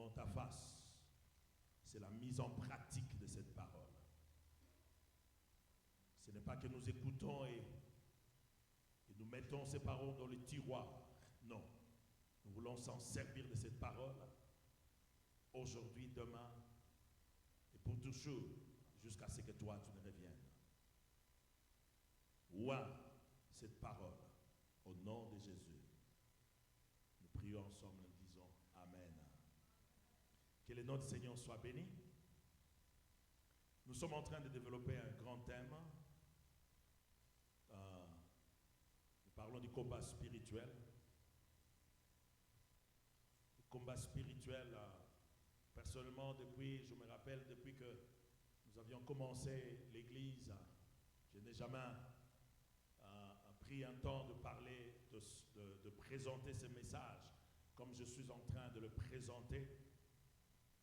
devant ta face, c'est la mise en pratique de cette parole. Ce n'est pas que nous écoutons et nous mettons ces paroles dans le tiroir. Non. Nous voulons s'en servir de cette parole aujourd'hui, demain et pour toujours, jusqu'à ce que toi tu ne reviennes. Ouah, cette parole, au nom de Jésus. Nous prions ensemble en disant Amen. Que le nom du Seigneur soit béni. Nous sommes en train de développer un grand thème. Nous parlons du combat spirituel. Le combat spirituel, personnellement, je me rappelle, depuis que nous avions commencé l'église, je n'ai jamais pris un temps de parler, de présenter ce message comme je suis en train de le présenter.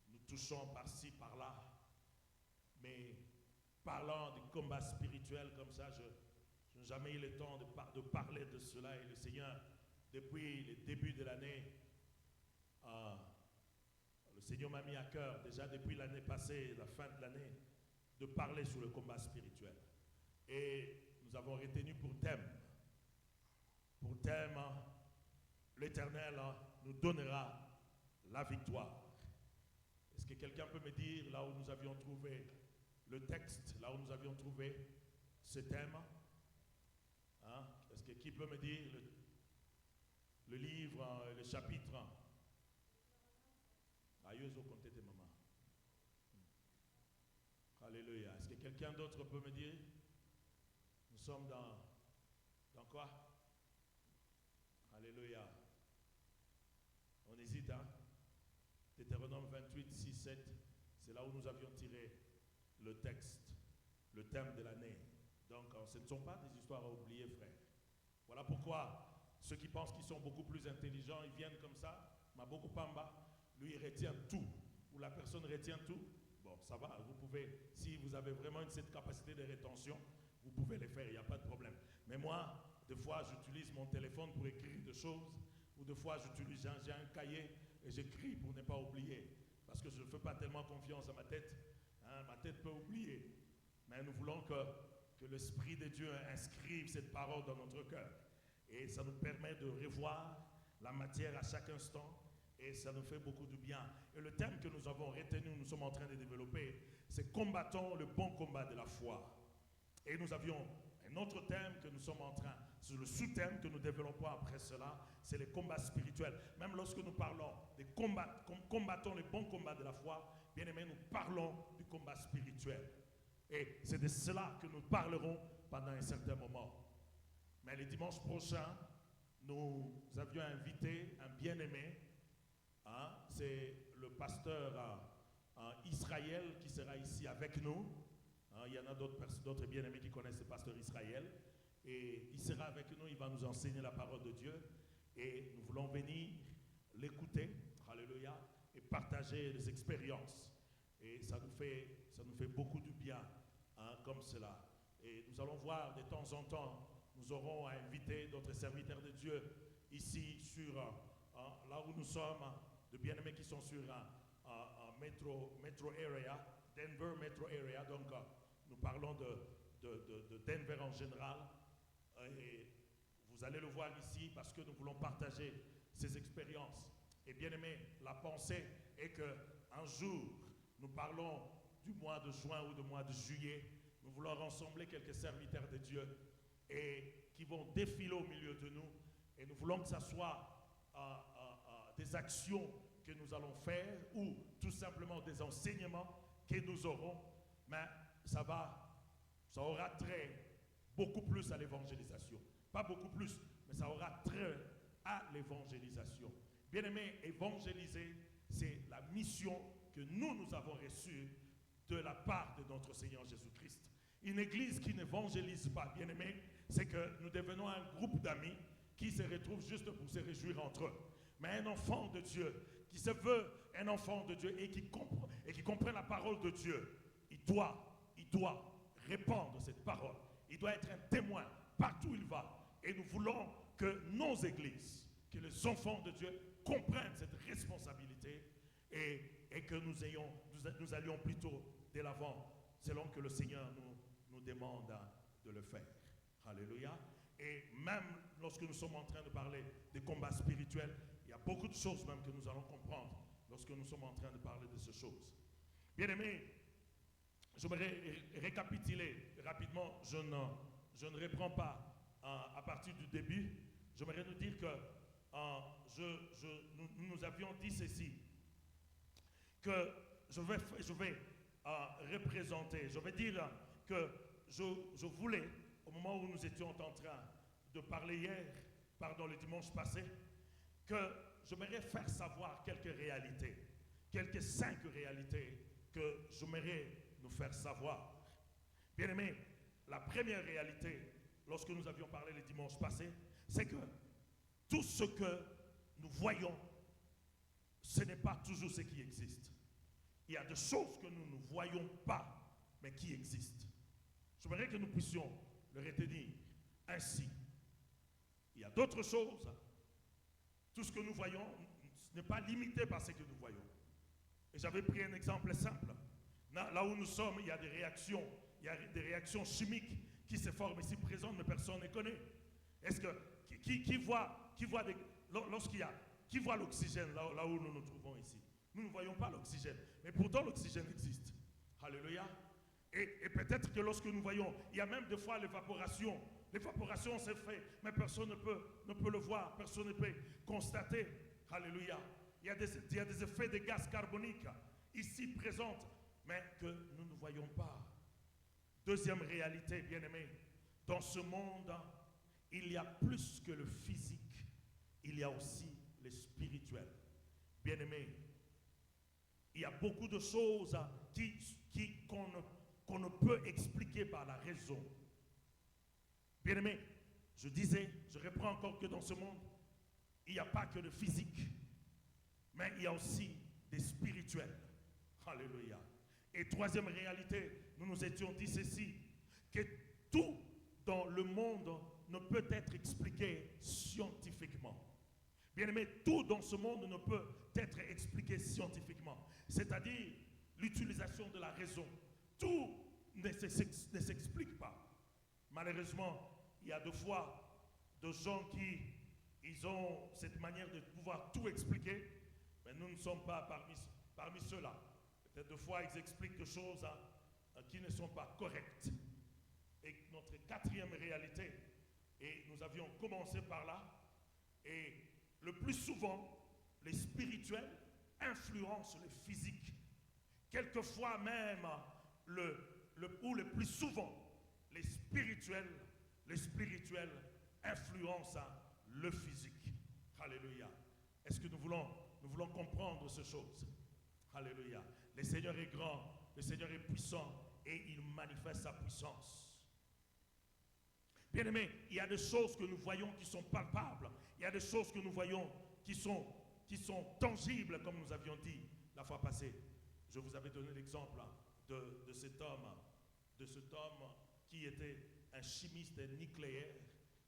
Nous touchons par-ci, par-là, mais parlant du combat spirituel comme ça, je n'ai jamais eu le temps de parler de cela. Et le Seigneur, depuis le début de l'année, le Seigneur m'a mis à cœur, déjà depuis l'année passée, la fin de l'année, de parler sur le combat spirituel. Et nous avons retenu pour thème, l'Éternel nous donnera la victoire. Est-ce que quelqu'un peut me dire là où nous avions trouvé le texte, là où nous avions trouvé ce thème? Est-ce que qui peut me dire le livre, le chapitre? Alléluia. Est-ce que quelqu'un d'autre peut me dire? Nous sommes dans quoi? Alléluia. On hésite, hein? Deutéronome 28, 6, 7, c'est là où nous avions tiré le texte, le thème de l'année. Donc, ce ne sont pas des histoires à oublier, frère. Voilà pourquoi ceux qui pensent qu'ils sont beaucoup plus intelligents, ils viennent comme ça, Maboko Pamba, lui il retient tout, ou la personne retient tout. Bon, ça va, vous pouvez, si vous avez vraiment cette capacité de rétention, vous pouvez le faire, il n'y a pas de problème. Mais moi, des fois, j'utilise mon téléphone pour écrire des choses, ou des fois, j'ai un cahier et j'écris pour ne pas oublier, parce que je ne fais pas tellement confiance à ma tête. Ma tête peut oublier, mais nous voulons que l'Esprit de Dieu inscrive cette parole dans notre cœur. Et ça nous permet de revoir la matière à chaque instant, et ça nous fait beaucoup de bien. Et le thème que nous avons retenu, nous sommes en train de développer, c'est combattons le bon combat de la foi. Et nous avions un autre thème que nous sommes en train, c'est le sous-thème que nous développons après cela, c'est le combat spirituel. Même lorsque nous parlons de combattons le bon combat de la foi, bien aimé, nous parlons du combat spirituel. Et c'est de cela que nous parlerons pendant un certain moment. Mais le dimanche prochain, nous avions invité un bien-aimé, c'est le pasteur Israël qui sera ici avec nous. Il y en a d'autres bien-aimés qui connaissent le pasteur Israël. Et il sera avec nous, il va nous enseigner la parole de Dieu. Et nous voulons venir l'écouter, alléluia, et partager les expériences. Et ça nous fait beaucoup de bien, comme cela. Et nous allons voir de temps en temps, nous aurons à inviter d'autres serviteurs de Dieu ici sur, là où nous sommes, de bien-aimés qui sont sur Metro Area, Denver Metro Area. Donc, nous parlons de Denver en général. Et vous allez le voir ici parce que nous voulons partager ces expériences. Et bien aimé, la pensée est qu'un jour, nous parlons du mois de juin ou du mois de juillet, nous voulons rassembler quelques serviteurs de Dieu et qui vont défiler au milieu de nous. Et nous voulons que ce soit des actions que nous allons faire ou tout simplement des enseignements que nous aurons. Mais ça aura trait beaucoup plus à l'évangélisation. Pas beaucoup plus, mais ça aura trait à l'évangélisation. Bien aimé, évangéliser, c'est la mission que nous avons reçue de la part de notre Seigneur Jésus-Christ. Une église qui n'évangélise pas, bien aimé, c'est que nous devenons un groupe d'amis qui se retrouvent juste pour se réjouir entre eux. Mais un enfant de Dieu, qui se veut un enfant de Dieu et qui comprend la parole de Dieu, il doit répandre cette parole. Il doit être un témoin partout où il va. Et nous voulons que nos églises, que les enfants de Dieu comprennent cette responsabilité et que nous allions plutôt de l'avant selon que le Seigneur nous demande de le faire. Alléluia. Et même lorsque nous sommes en train de parler des combats spirituels, il y a beaucoup de choses même que nous allons comprendre lorsque nous sommes en train de parler de ces choses. Bien-aimés, je vais récapituler rapidement. Je ne reprends pas à partir du début. J'aimerais nous dire que nous avions dit ceci, que je vais représenter, je vais dire que je voulais, au moment où nous étions en train de parler hier, le dimanche passé, que j'aimerais faire savoir quelques réalités, quelques 5 réalités que j'aimerais nous faire savoir. Bien aimé, la première réalité, lorsque nous avions parlé le dimanche passé, c'est que tout ce que nous voyons, ce n'est pas toujours ce qui existe. Il y a des choses que nous ne voyons pas, mais qui existent. J'aimerais que nous puissions le retenir ainsi. Il y a d'autres choses. Tout ce que nous voyons n'est pas limité par ce que nous voyons. Et j'avais pris un exemple simple. Là où nous sommes, il y a des réactions chimiques qui se forment ici présentes, mais personne ne connaît. Est-ce que qui voit qui voit l'oxygène là où nous nous trouvons ici? Nous ne voyons pas l'oxygène, mais pourtant l'oxygène existe. Alléluia. Et peut-être que lorsque nous voyons, il y a même des fois l'évaporation. L'évaporation s'est faite, mais personne ne peut le voir, personne ne peut constater. Alléluia. Il y a des effets de gaz carbonique ici présents, mais que nous ne voyons pas. Deuxième réalité, bien-aimés, dans ce monde, il y a plus que le physique, il y a aussi le spirituel. Bien-aimés, il y a beaucoup de choses qu'on ne peut expliquer par la raison. Bien-aimés, je disais, je reprends encore que dans ce monde, il n'y a pas que de physique, mais il y a aussi des spirituels. Alléluia. Et troisième réalité, nous nous étions dit ceci, que tout dans le monde ne peut être expliqué scientifiquement. Bien-aimés, tout dans ce monde ne peut être expliqué scientifiquement. C'est-à-dire l'utilisation de la raison. Tout ne s'explique pas. Malheureusement, il y a des fois des gens ils ont cette manière de pouvoir tout expliquer, mais nous ne sommes pas parmi ceux-là. Peut-être des fois, ils expliquent des choses qui ne sont pas correctes. Et notre quatrième réalité, et nous avions commencé par là, et le plus souvent, les spirituels influencent le physique. Quelquefois même, ou le plus souvent, les spirituels influencent le physique. Alléluia. Est-ce que nous voulons comprendre ces choses? Alléluia. Le Seigneur est grand, le Seigneur est puissant et il manifeste sa puissance. Bien-aimés, il y a des choses que nous voyons qui sont palpables. Il y a des choses que nous voyons qui sont tangibles, comme nous avions dit la fois passée. Je vous avais donné l'exemple de cet homme qui était un chimiste nucléaire,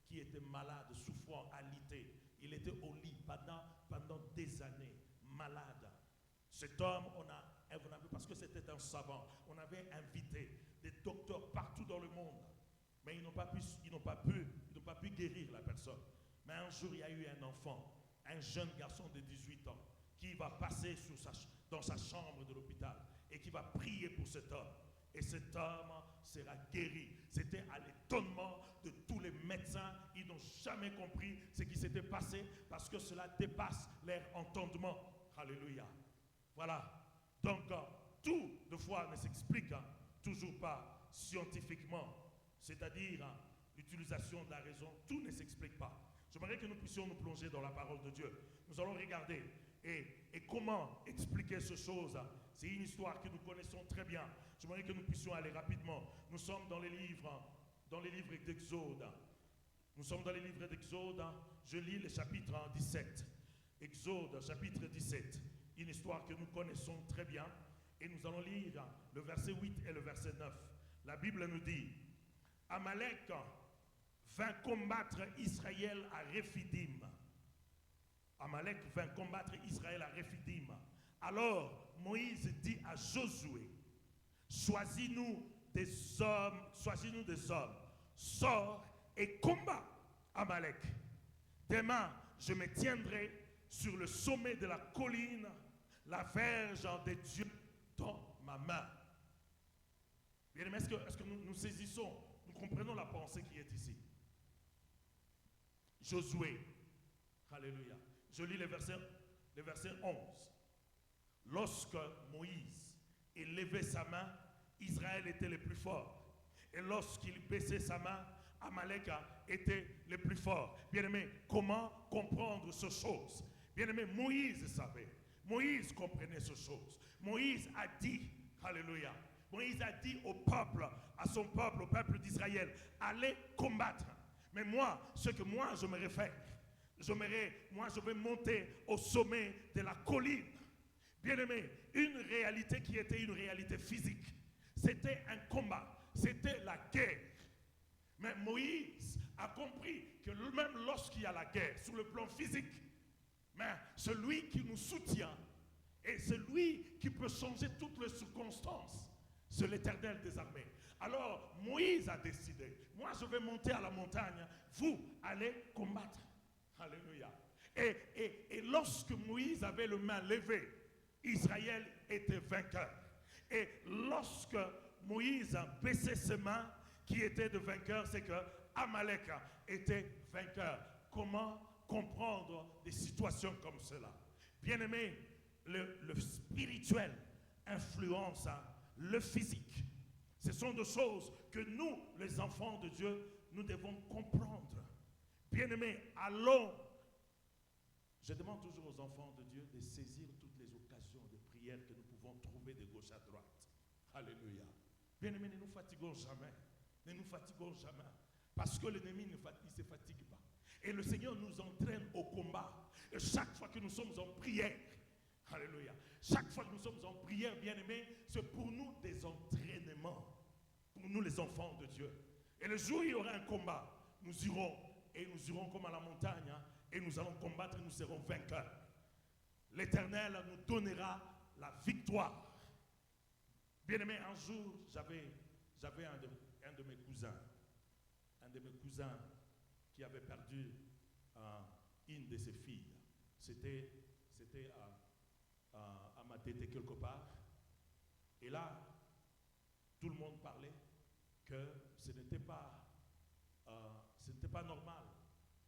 qui était malade, souffrant, alité. Il était au lit pendant des années, malade. Cet homme, parce que c'était un savant, on avait invité des docteurs partout dans le monde, mais ils n'ont pas pu guérir la personne. Mais un jour, il y a eu un enfant, un jeune garçon de 18 ans, qui va passer dans sa chambre de l'hôpital et qui va prier pour cet homme. Et cet homme sera guéri. C'était à l'étonnement de tous les médecins. Ils n'ont jamais compris ce qui s'était passé parce que cela dépasse leur entendement. Alléluia. Voilà. Donc, tout, de fois, ne s'explique toujours pas scientifiquement. C'est-à-dire, l'utilisation de la raison, tout ne s'explique pas. J'aimerais que nous puissions nous plonger dans la parole de Dieu. Nous allons regarder et comment expliquer ces choses. C'est une histoire que nous connaissons très bien. J'aimerais que nous puissions aller rapidement. Nous sommes dans les livres d'Exode. Nous sommes dans les livres d'Exode. Je lis le chapitre 17. Exode, chapitre 17. Une histoire que nous connaissons très bien. Et nous allons lire le verset 8 et le verset 9. La Bible nous dit, Amalek vint combattre Israël à Rephidim. Amalek vint combattre Israël à Rephidim. Alors Moïse dit à Josué, choisis-nous des hommes, sors et combat Amalek. Demain, je me tiendrai sur le sommet de la colline, la verge des dieux dans ma main. Bien aimé, est-ce que nous saisissons, nous comprenons la pensée qui est ici? Josué, alléluia. Je lis le verset 11. Lorsque Moïse élevait sa main, Israël était le plus fort. Et lorsqu'il baissait sa main, Amalek était le plus fort. Bien-aimé, comment comprendre ces choses? Bien-aimé, Moïse savait. Moïse comprenait ces choses. Moïse a dit, alléluia, Moïse a dit au peuple, au peuple d'Israël, allez combattre. Mais moi, ce que moi je me réfère, je vais monter au sommet de la colline. Bien-aimé, une réalité qui était une réalité physique. C'était un combat, c'était la guerre. Mais Moïse a compris que même lorsqu'il y a la guerre, sur le plan physique, mais celui qui nous soutient et celui qui peut changer toutes les circonstances, c'est l'Éternel des armées. Alors Moïse a décidé, moi je vais monter à la montagne, vous allez combattre. Alléluia. Et lorsque Moïse avait le main levée, Israël était vainqueur. Et lorsque Moïse baissait ses mains, qui était de vainqueur, c'est que Amalek était vainqueur. Comment comprendre des situations comme cela? Bien-aimé, le spirituel influence le physique. Ce sont des choses que nous, les enfants de Dieu, nous devons comprendre. Bien-aimé, allons. Je demande toujours aux enfants de Dieu de saisir toutes les occasions de prière que nous pouvons trouver de gauche à droite. Alléluia. Bien-aimé, ne nous fatiguons jamais. Ne nous fatiguons jamais. Parce que l'ennemi ne se fatigue pas. Et le Seigneur nous entraîne au combat. Et chaque fois que nous sommes en prière, alléluia, chaque fois que nous sommes en prière, bien-aimé, c'est pour nous des entraînements. Pour nous les enfants de Dieu. Et le jour où il y aura un combat, nous irons comme à la montagne, et nous allons combattre et nous serons vainqueurs. L'Éternel nous donnera la victoire. Bien-aimé, un jour, j'avais un de mes cousins qui avait perdu une de ses filles. C'était à Matete quelque part. Et là, tout le monde parlait que ce n'était pas normal,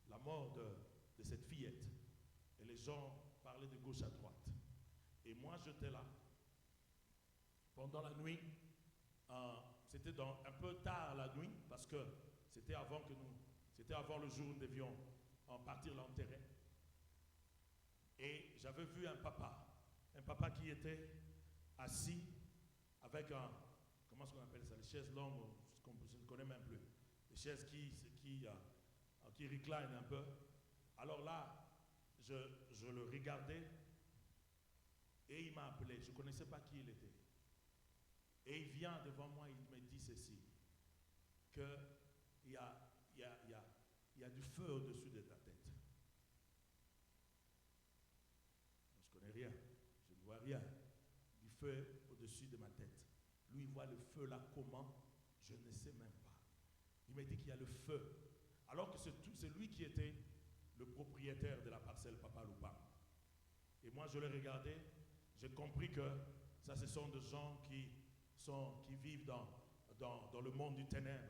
la mort de cette fillette. Et les gens parlaient de gauche à droite. Et moi, j'étais là. Pendant la nuit, c'était un peu tard la nuit, parce que c'était avant le jour où nous devions partir l'enterrer. Et j'avais vu un papa qui était assis avec comment est-ce qu'on appelle ça, les chaises longues, je ne connais même plus, les chaises qui reclinent un peu. Alors là, je le regardais et il m'a appelé. Je ne connaissais pas qui il était. Et il vient devant moi, il me dit ceci, qu'il y a du feu au-dessus de ta tête. Je ne connais rien, je ne vois rien. Du feu au-dessus de ma tête. Lui, il voit le feu là, comment? Je ne sais même pas. Il m'a dit qu'il y a le feu. Alors que c'est lui qui était le propriétaire de la parcelle Papa Loupam. Et moi, je l'ai regardé, j'ai compris que ça, ce sont des gens qui vivent dans le monde du ténèbre.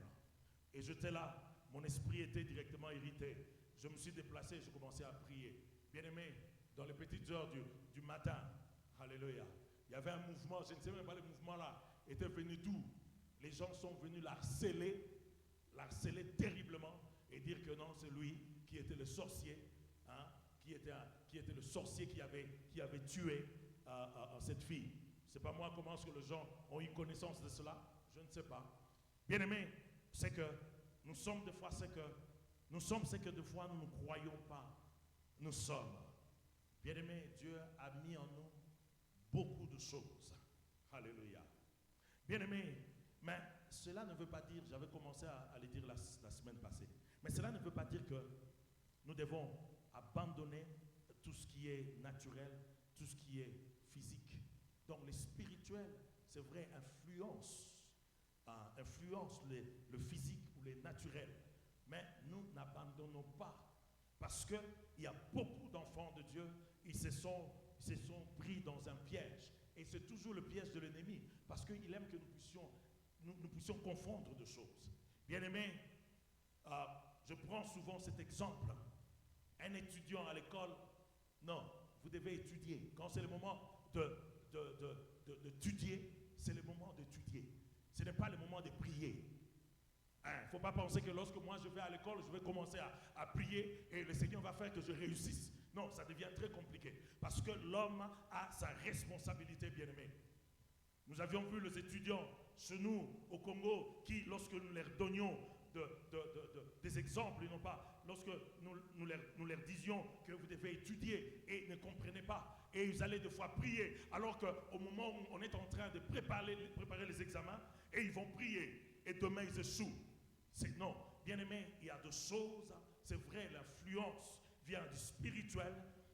Et j'étais là, mon esprit était directement irrité. Je me suis déplacé, je commençais à prier. Bien-aimé, dans les petites heures du matin, alléluia, il y avait un mouvement, je ne sais même pas, le mouvement là était venu d'où? Les gens sont venus l'harceler terriblement et dire que non, c'est lui qui était le sorcier, hein, qui était le sorcier qui avait tué cette fille. Je ne sais pas moi comment est-ce que les gens ont eu connaissance de cela, je ne sais pas. Bien-aimé, c'est que nous sommes des fois ce que des fois nous ne croyons pas. Nous sommes. Bien-aimé, Dieu a mis en nous beaucoup de choses. Alléluia. Bien-aimé, mais cela ne veut pas dire, j'avais commencé à le dire la semaine passée, mais cela ne veut pas dire que nous devons abandonner tout ce qui est naturel, tout ce qui est physique. Donc les spirituels, c'est vrai, influence le physique ou les naturels. Mais nous n'abandonnons pas. Parce qu'il y a beaucoup d'enfants de Dieu, ils se sont pris dans un piège. Et c'est toujours le piège de l'ennemi. Parce qu'il aime que nous puissions confondre de choses. Bien-aimés, je prends souvent cet exemple. Un étudiant à l'école, non, vous devez étudier. Quand c'est le moment d'étudier, c'est le moment d'étudier. Ce n'est pas le moment de prier. Il ne faut pas penser que lorsque moi je vais à l'école, je vais commencer à prier et le Seigneur va faire que je réussisse. Non, ça devient très compliqué. Parce que l'homme a sa responsabilité, bien-aimé. Nous avions vu les étudiants chez nous, au Congo, qui, lorsque nous leur donnions des exemples, non pas, lorsque nous leur disions que vous devez étudier et ils ne comprenaient pas. Et ils allaient des fois prier, alors qu'au moment où on est en train de préparer les examens, et ils vont prier, et demain ils échouent. Non, bien aimé, il y a des choses, c'est vrai, l'influence vient du spirituel,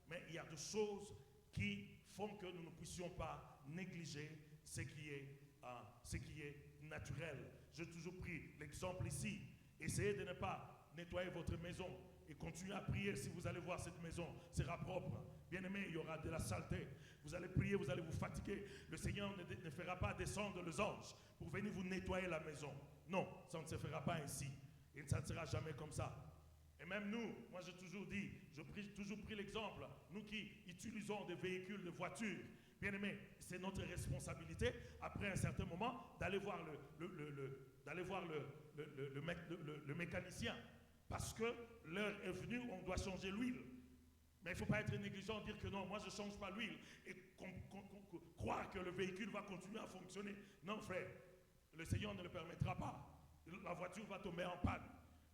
mais il y a des choses qui font que nous ne puissions pas négliger ce qui est naturel. J'ai toujours pris l'exemple ici. Essayez de ne pas nettoyer votre maison et continuez à prier. Si vous allez voir cette maison, sera propre. Bien aimé, il y aura de la saleté. Vous allez prier, vous allez vous fatiguer. Le Seigneur ne fera pas descendre les anges pour venir vous nettoyer la maison. Non, ça ne se fera pas ainsi. Et ça ne sera jamais comme ça. Et même nous, moi j'ai toujours dit, toujours pris l'exemple, nous qui utilisons des véhicules, de voitures, bien aimé, c'est notre responsabilité, après un certain moment, d'aller voir le mécanicien. Parce que l'heure est venue, on doit changer l'huile. Mais il ne faut pas être négligent, dire que non, moi je ne change pas l'huile et croire que le véhicule va continuer à fonctionner. Non frère, le Seigneur ne le permettra pas. La voiture va tomber en panne.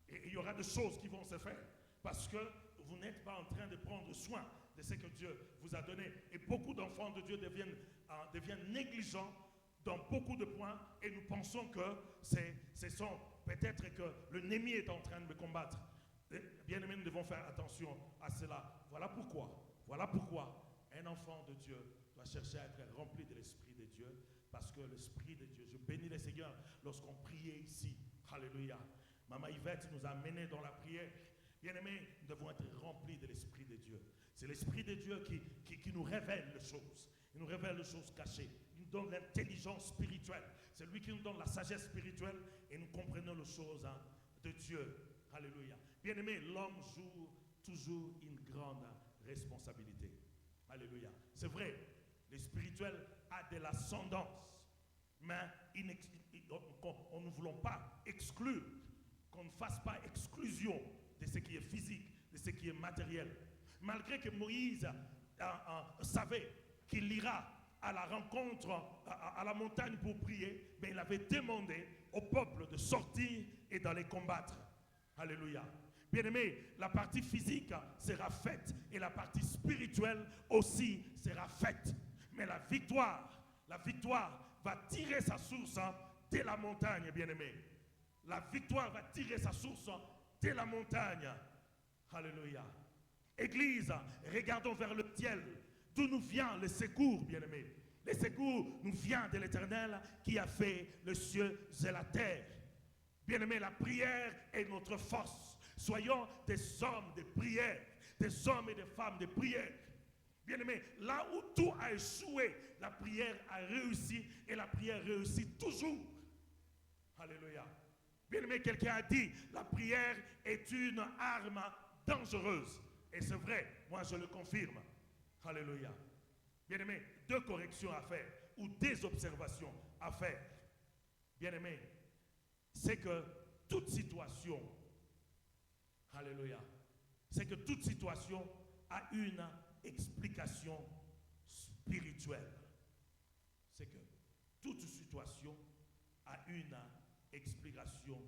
Et il y aura des choses qui vont se faire. Parce que vous n'êtes pas en train de prendre soin de ce que Dieu vous a donné. Et beaucoup d'enfants de Dieu deviennent négligents dans beaucoup de points. Et nous pensons que peut-être que l'ennemi est en train de me combattre. Bien-aimés, nous devons faire attention à cela. Voilà pourquoi un enfant de Dieu doit chercher à être rempli de l'Esprit de Dieu. Parce que l'Esprit de Dieu, je bénis le Seigneur lorsqu'on priait ici. Alléluia. Maman Yvette nous a menés dans la prière. Bien-aimés, nous devons être remplis de l'Esprit de Dieu. C'est l'Esprit de Dieu qui nous révèle les choses. Il nous révèle les choses cachées. Il nous donne l'intelligence spirituelle. C'est lui qui nous donne la sagesse spirituelle et nous comprenons les choses de Dieu. Alléluia. Bien-aimés, l'homme joue toujours une grande responsabilité. Alléluia. C'est vrai, le spirituel a de l'ascendance, mais on ne voulons pas exclure, qu'on ne fasse pas exclusion de ce qui est physique, de ce qui est matériel. Malgré que Moïse savait qu'il ira à la rencontre, à la montagne pour prier, mais il avait demandé au peuple de sortir et d'aller combattre. Alléluia. Bien-aimé, la partie physique sera faite et la partie spirituelle aussi sera faite. Mais la victoire va tirer sa source de la montagne, bien-aimé. La victoire va tirer sa source de la montagne. Alléluia. Église, regardons vers le ciel, d'où nous vient le secours, bien-aimé. Le secours nous vient de l'Éternel qui a fait les cieux et la terre. Bien-aimé, la prière est notre force. Soyons des hommes de prière, des hommes et des femmes de prière. Bien-aimé, là où tout a échoué, la prière a réussi et la prière réussit toujours. Alléluia. Bien-aimé, quelqu'un a dit, la prière est une arme dangereuse. Et c'est vrai, moi je le confirme. Alléluia. Bien-aimé, 2 corrections à faire ou des observations à faire. Bien-aimé, c'est que toute situation, alléluia, c'est que toute situation a une explication spirituelle. C'est que toute situation a une explication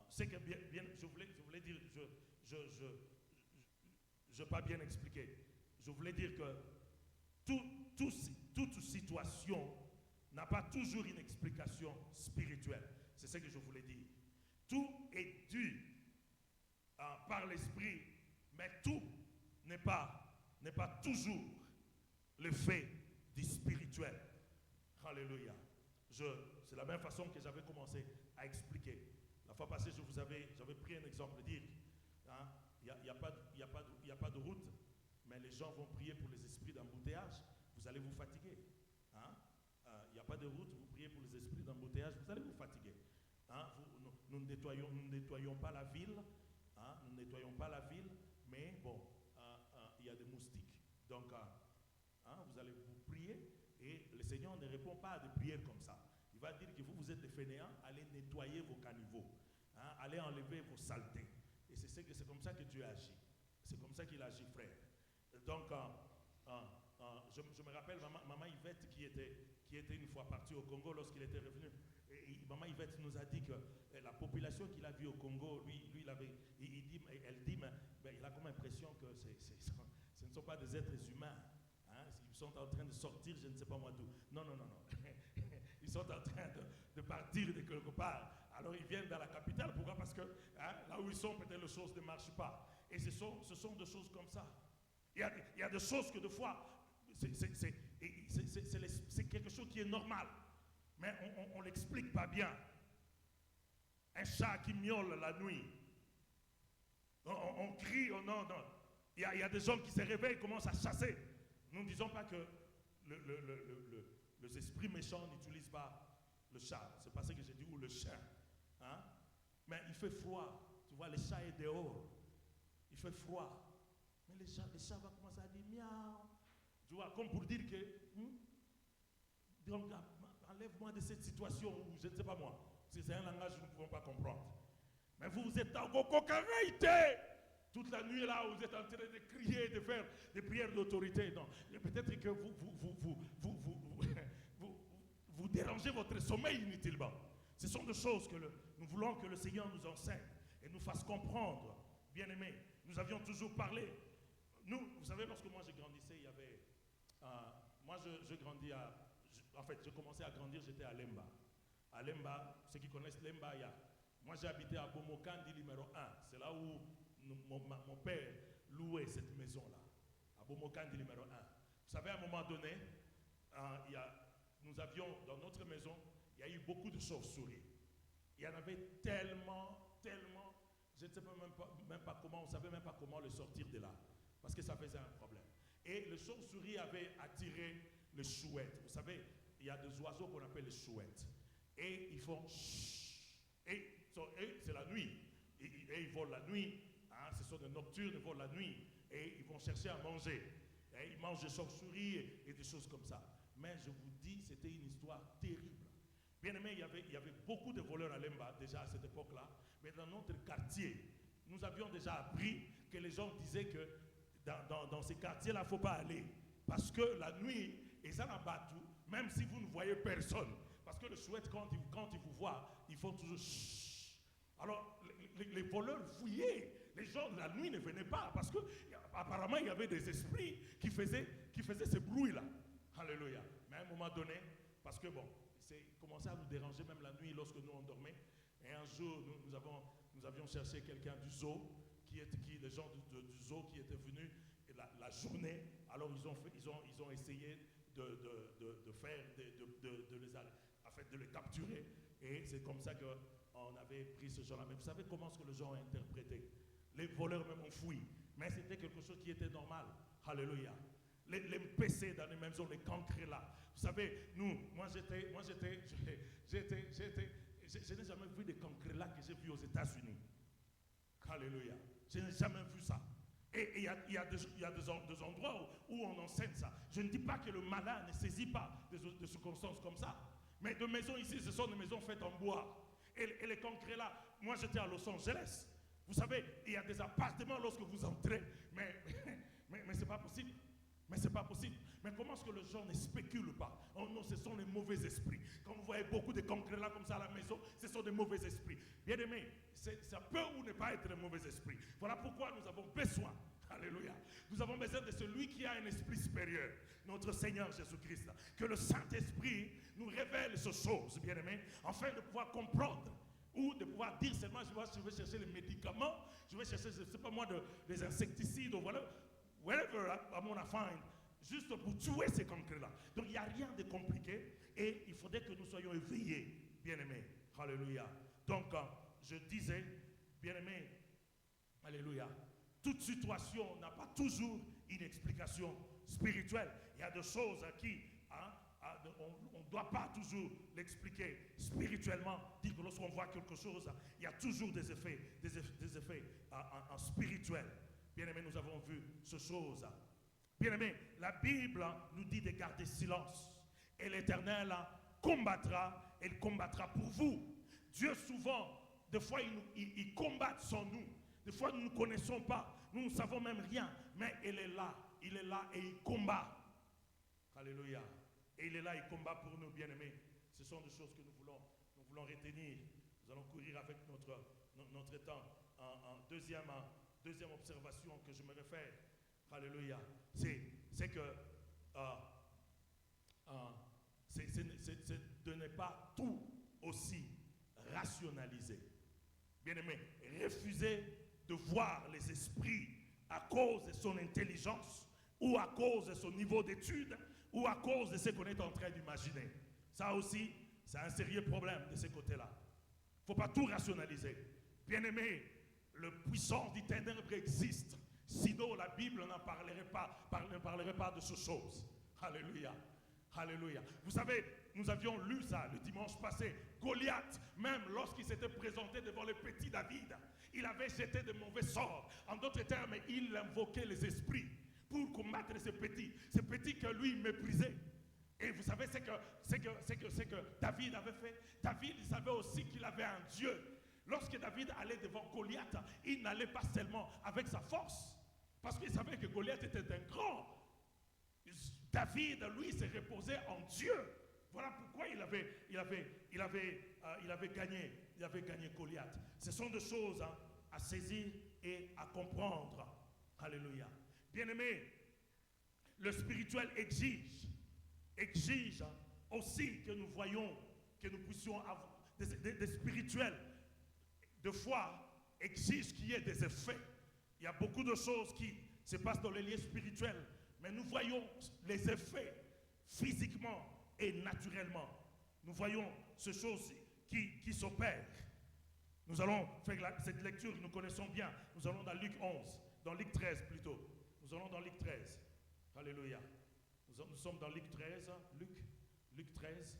c'est que bien, je voulais dire, je n'ai pas bien expliqué. Je voulais dire que toute situation n'a pas toujours une explication spirituelle. C'est ce que je voulais dire. Tout est dû par l'esprit, mais tout n'est pas toujours l'effet du spirituel. Alléluia. C'est la même façon que j'avais commencé à expliquer. La fois passée, j'avais pris un exemple, dire, hein, il n'y a pas de route, mais les gens vont prier pour les esprits d'embouteillage, vous allez vous fatiguer. Hein? Il n'y a pas de route, vous priez pour les esprits d'embouteillage, vous allez vous fatiguer. Hein? Nous ne nettoyons pas la ville, hein? Nous ne nettoyons pas la ville, mais bon, il y a des moustiques. Donc, hein, vous allez vous prier et le Seigneur ne répond pas à des prières comme ça. Il va dire que vous êtes des fainéants, allez nettoyer vos caniveaux, hein? Allez enlever vos saletés. Et c'est comme ça que Dieu agit. C'est comme ça qu'il agit, frère. Donc, je me rappelle maman Yvette qui était une fois partie au Congo lorsqu'il était revenu. Et maman Yvette nous a dit que la population qu'il a vue au Congo, elle dit, mais il a comme impression que ce ne sont pas des êtres humains. Hein? Ils sont en train de sortir, je ne sais pas moi d'où. Non. Ils sont en train de partir de quelque part. Alors ils viennent dans la capitale. Pourquoi? Parce que hein, là où ils sont, peut-être les choses ne marchent pas. Et ce sont des choses comme ça. Il y a des choses que des fois, c'est quelque chose qui est normal. Mais on ne l'explique pas bien. Un chat qui miaule la nuit. On crie, non. Il y a des hommes qui se réveillent et commencent à chasser. Nous ne disons pas que les esprits méchants n'utilisent pas le chat. C'est pas ce que j'ai dit, ou le chien. Hein? Mais il fait froid. Tu vois, le chat est dehors. Il fait froid. Mais le chat va commencer à dire miaou. Tu vois, comme pour dire que, donc, enlève-moi de cette situation où je ne sais pas moi. C'est un langage que nous ne pouvons pas comprendre. Mais vous êtes en cocaïté. Toute la nuit là, vous êtes en train de crier, de faire des prières d'autorité. Non, peut-être que vous dérangez votre sommeil inutilement. Ce sont des choses que nous voulons que le Seigneur nous enseigne et nous fasse comprendre. Bien-aimés, nous avions toujours parlé. Nous, vous savez, lorsque moi je grandissais, il y avait... moi, je grandis je commençais à grandir, j'étais à Lemba. À Lemba, ceux qui connaissent Lemba, moi j'ai habité à Bomokandi numéro 1. C'est là où mon père louait cette maison-là. À Bomokandi numéro 1. Vous savez, à un moment donné, nous avions, dans notre maison, il y a eu beaucoup de chauves-souris. Il y en avait tellement, je ne sais même pas comment, on ne savait même pas comment le sortir de là. Parce que ça faisait un problème. Et le chauve-souris avait attiré les chouettes. Vous savez, il y a des oiseaux qu'on appelle les chouettes. Et ils font chut. Et c'est la nuit. Et ils volent la nuit. Hein, ce sont des nocturnes, ils volent la nuit. Et ils vont chercher à manger. Et ils mangent des chauves-souris et des choses comme ça. Mais je vous dis, c'était une histoire terrible. Bien aimé, il y avait beaucoup de voleurs à Lemba déjà à cette époque-là. Mais dans notre quartier, nous avions déjà appris que les gens disaient que dans ces quartiers-là, il ne faut pas aller. Parce que la nuit, ils en abattent tout, même si vous ne voyez personne. Parce que le chouette, quand ils vous voient, ils font toujours chut. Alors, les voleurs fouillaient. Les gens, la nuit, ne venaient pas. Parce que, apparemment, il y avait des esprits qui faisaient ce bruit-là. Alléluia. Mais à un moment donné, parce que bon, c'est commencé à nous déranger même la nuit lorsque nous on dormait. Et un jour, nous avions cherché quelqu'un du zoo, les gens du zoo qui étaient venus la journée. Alors ils ont essayé de les capturer. Et c'est comme ça qu'on avait pris ce genre-là. Mais vous savez comment est-ce que les gens ont interprété? Les voleurs même ont fui. Mais c'était quelque chose qui était normal. Alléluia. Les MPC dans les maisons, les cancrés là. Vous savez, je n'ai jamais vu des cancrés là que j'ai vu aux États-Unis. Alléluia. Je n'ai jamais vu ça. Et il y a des endroits où on enseigne ça. Je ne dis pas que le malin ne saisit pas de circonstances comme ça. Mais de maisons ici, ce sont des maisons faites en bois. Et les concrets là, moi j'étais à Los Angeles. Vous savez, il y a des appartements lorsque vous entrez. Mais c'est pas possible. Mais c'est pas possible. Mais comment est-ce que les gens ne spéculent pas? Oh non, ce sont les mauvais esprits. Quand vous voyez beaucoup de concrets là comme ça à la maison, ce sont des mauvais esprits. Bien aimé, ça peut ou ne pas être un mauvais esprit. Voilà pourquoi nous avons besoin, alléluia, nous avons besoin de celui qui a un esprit supérieur, notre Seigneur Jésus-Christ. Que le Saint-Esprit nous révèle ces choses, bien aimé, afin de pouvoir comprendre. Ou de pouvoir dire seulement, je vais chercher les médicaments, je vais chercher, je ne sais pas moi, des insecticides, ou voilà. Wherever I'm going to find juste pour tuer ces cancres-là. Donc il n'y a rien de compliqué et il faudrait que nous soyons éveillés, bien-aimés. Alléluia. Donc je disais, bien-aimés, alléluia, toute situation n'a pas toujours une explication spirituelle. Il y a des choses qui, on ne doit pas toujours l'expliquer spirituellement. Dit que lorsqu'on voit quelque chose, il y a toujours des effets en spirituel. Bien-aimés, nous avons vu ces choses. Bien-aimés, la Bible nous dit de garder silence. Et l'Éternel combattra, et il combattra pour vous. Dieu souvent, des fois, il combat sans nous. Des fois, nous ne connaissons pas, nous ne savons même rien. Mais il est là et il combat. Alléluia. Et il est là, il combat pour nous, bien-aimés. Ce sont des choses que nous voulons retenir. Nous allons courir avec notre temps. Deuxième observation que je me réfère, alléluia, c'est que c'est de ne pas tout aussi rationaliser. Bien-aimé, refuser de voir les esprits à cause de son intelligence ou à cause de son niveau d'études ou à cause de ce qu'on est en train d'imaginer. Ça aussi, c'est un sérieux problème de ce côté-là. Il ne faut pas tout rationaliser. Bien-aimé, le puissant du ténèbre existe. Sinon, la Bible ne parlerait pas de ces choses. Alléluia. Alléluia. Vous savez, nous avions lu ça le dimanche passé. Goliath, même lorsqu'il s'était présenté devant le petit David, il avait jeté de mauvais sorts. En d'autres termes, il invoquait les esprits pour combattre ce petit que lui méprisait. Et vous savez ce que David avait fait? David savait aussi qu'il avait un Dieu. Lorsque David allait devant Goliath, il n'allait pas seulement avec sa force, parce qu'il savait que Goliath était un grand. David, lui, s'est reposé en Dieu. Voilà pourquoi il avait gagné Goliath. Ce sont des choses à saisir et à comprendre. Alléluia. Bien-aimé, le spirituel exige aussi que nous voyons, que nous puissions avoir des spirituels. De foi, exige qu'il y ait des effets. Il y a beaucoup de choses qui se passent dans les lieux spirituels, mais nous voyons les effets physiquement et naturellement. Nous voyons ces choses qui s'opèrent. Nous allons faire cette lecture que nous connaissons bien. Nous allons dans Luc 11, dans Luc 13 plutôt. Nous allons dans Luc 13. Alléluia. Nous sommes dans Luc 13. Luc 13.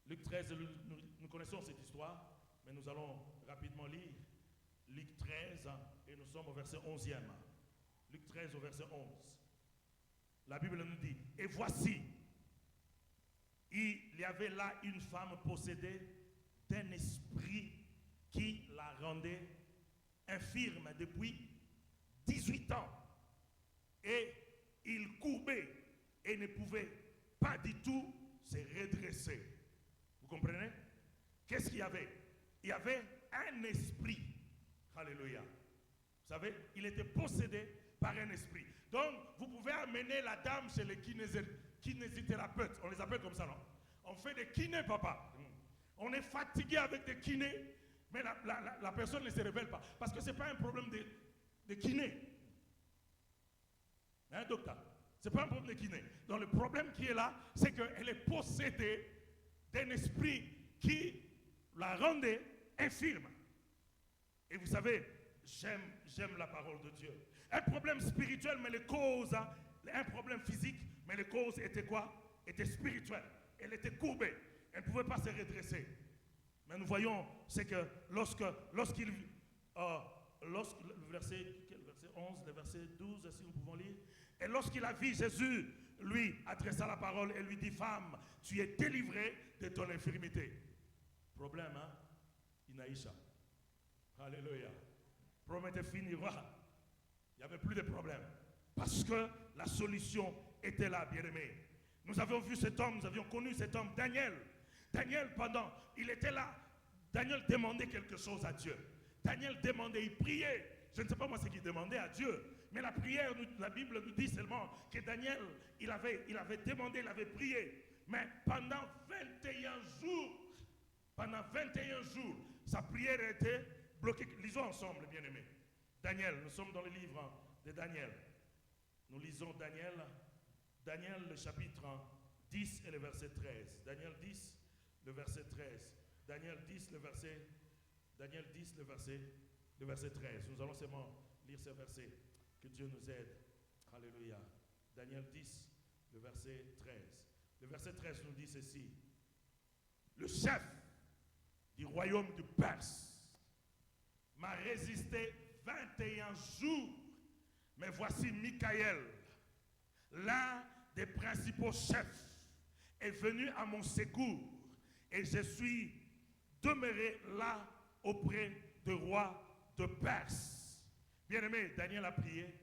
Luc 13, nous connaissons cette histoire, mais nous allons rapidement lire Luc 13 et nous sommes au verset 11e. Luc 13 au verset 11. La Bible nous dit, et voici, il y avait là une femme possédée d'un esprit qui la rendait infirme depuis 18 ans. Et il courbait et ne pouvait pas du tout se redresser. Vous comprenez? Qu'est-ce qu'il y avait? Il y avait un esprit. Alléluia. Vous savez, il était possédé par un esprit. Donc, vous pouvez amener la dame chez les kinésithérapeutes. On les appelle comme ça, non? On fait des kinés, papa. On est fatigué avec des kinés, mais la personne ne se révèle pas. Parce que ce n'est pas un problème de kiné. Hein, docteur? Ce n'est pas un problème de kiné. Donc, le problème qui est là, c'est qu'elle est possédée d'un esprit qui la rendait infirme. Et vous savez, j'aime la parole de Dieu. Un problème spirituel, mais les causes, un problème physique, mais les causes étaient quoi? Étaient spirituelles. Elle était courbée. Elle ne pouvait pas se redresser. Mais nous voyons, c'est que lorsqu'il le verset 11, le verset 12, si nous pouvons lire. Et lorsqu'il a vu Jésus, lui adressa la parole et lui dit, femme, tu es délivrée de ton infirmité. Problème, hein? Inaïcha. Alléluia. Problème était fini, voilà. Il n'y avait plus de problème. Parce que la solution était là, bien-aimé. Nous avions vu cet homme, nous avions connu cet homme, Daniel. Daniel, il était là. Daniel demandait quelque chose à Dieu. Daniel demandait, il priait. Je ne sais pas moi ce qu'il demandait à Dieu. Mais la prière, la Bible nous dit seulement que Daniel, il avait demandé, il avait prié. Mais pendant 21 jours, sa prière était bloquée. Lisons ensemble, bien-aimés. Daniel, nous sommes dans le livre de Daniel. Nous lisons Daniel le chapitre 10 et le verset 13. Daniel 10, le verset 13. Daniel 10, le verset 13. Nous allons seulement lire ce verset. Que Dieu nous aide. Alléluia. Daniel 10, le verset 13. Le verset 13 nous dit ceci. Le chef du royaume de Perse m'a résisté 21 jours. Mais voici Michaël, l'un des principaux chefs, est venu à mon secours et je suis demeuré là auprès du roi de Perse. Bien-aimé, Daniel a prié,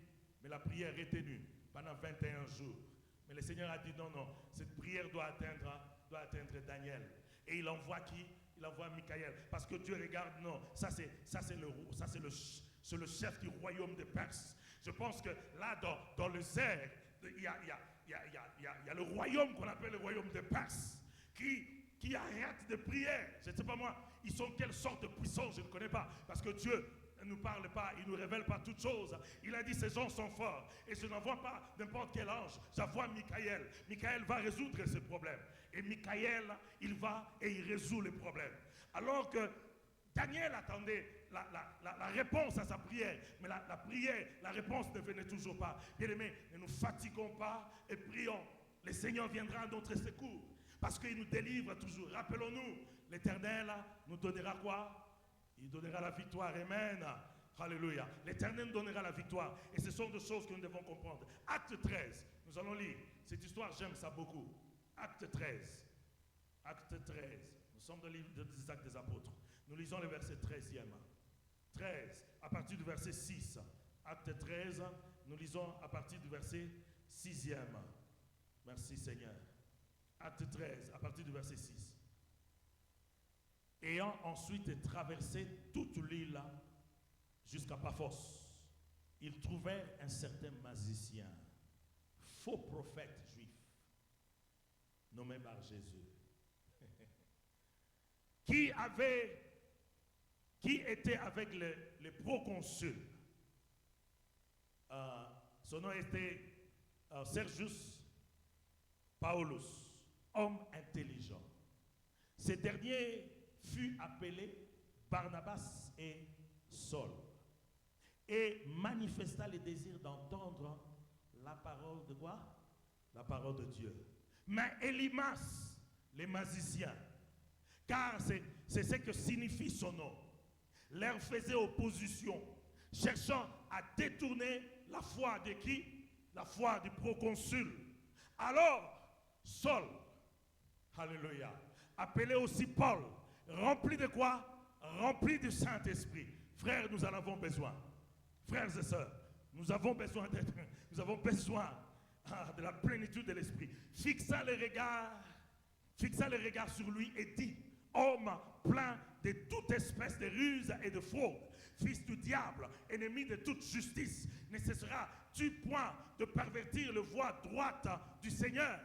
mais la prière est retenue pendant 21 jours. Mais le Seigneur a dit non, cette prière doit atteindre Daniel. Et il envoie qui? Il envoie Michaël. Parce que Dieu regarde, non, ça c'est le chef du royaume de Perse. Je pense que là, dans le Zer, il y a le royaume qu'on appelle le royaume de Perse qui arrête de prier. Je ne sais pas moi, ils sont quelle sorte de puissance, je ne connais pas. Parce que Dieu ne nous parle pas, il ne nous révèle pas toutes choses. Il a dit ces gens sont forts. Et je n'envoie pas n'importe quel ange, j'envoie Michaël. Michaël va résoudre ce problème. Et Michaël, il va et il résout les problèmes. Alors que Daniel attendait la réponse à sa prière, mais la réponse ne venait toujours pas. Bien-aimés, ne nous fatiguons pas et prions. Le Seigneur viendra à notre secours, parce qu'il nous délivre toujours. Rappelons-nous, l'Éternel nous donnera quoi? Il donnera la victoire. Amen. Alléluia. L'Éternel nous donnera la victoire. Et ce sont des choses que nous devons comprendre. Acte 13, nous allons lire. Cette histoire, j'aime ça beaucoup. Acte 13. Acte 13. Nous sommes dans le livre des Actes des Apôtres. Nous lisons le verset 13e. 13, à partir du verset 6. Acte 13, nous lisons à partir du verset 6e. Merci Seigneur. Acte 13, à partir du verset 6. Ayant ensuite traversé toute l'île jusqu'à Paphos, ils trouvèrent un certain magicien, faux prophète juif, nommé par Jésus, qui était avec les proconsuls. Son nom était Sergius Paulus, homme intelligent. Ce dernier fut appelé Barnabas et Saul et manifesta le désir d'entendre la parole de quoi? La parole de Dieu. Mais Élymas, les magiciens, car c'est ce que signifie son nom, leur faisait opposition, cherchant à détourner la foi de qui? La foi du proconsul. Alors, Saul, alléluia, appelé aussi Paul, rempli de quoi? Rempli du Saint-Esprit. Frères, nous en avons besoin. Frères et sœurs, nous avons besoin de la plénitude de l'Esprit. Fixa le regard sur lui et dit: homme plein de toute espèce de ruse et de fraude, fils du diable, ennemi de toute justice, ne cesseras-tu point de pervertir la voie droite du Seigneur?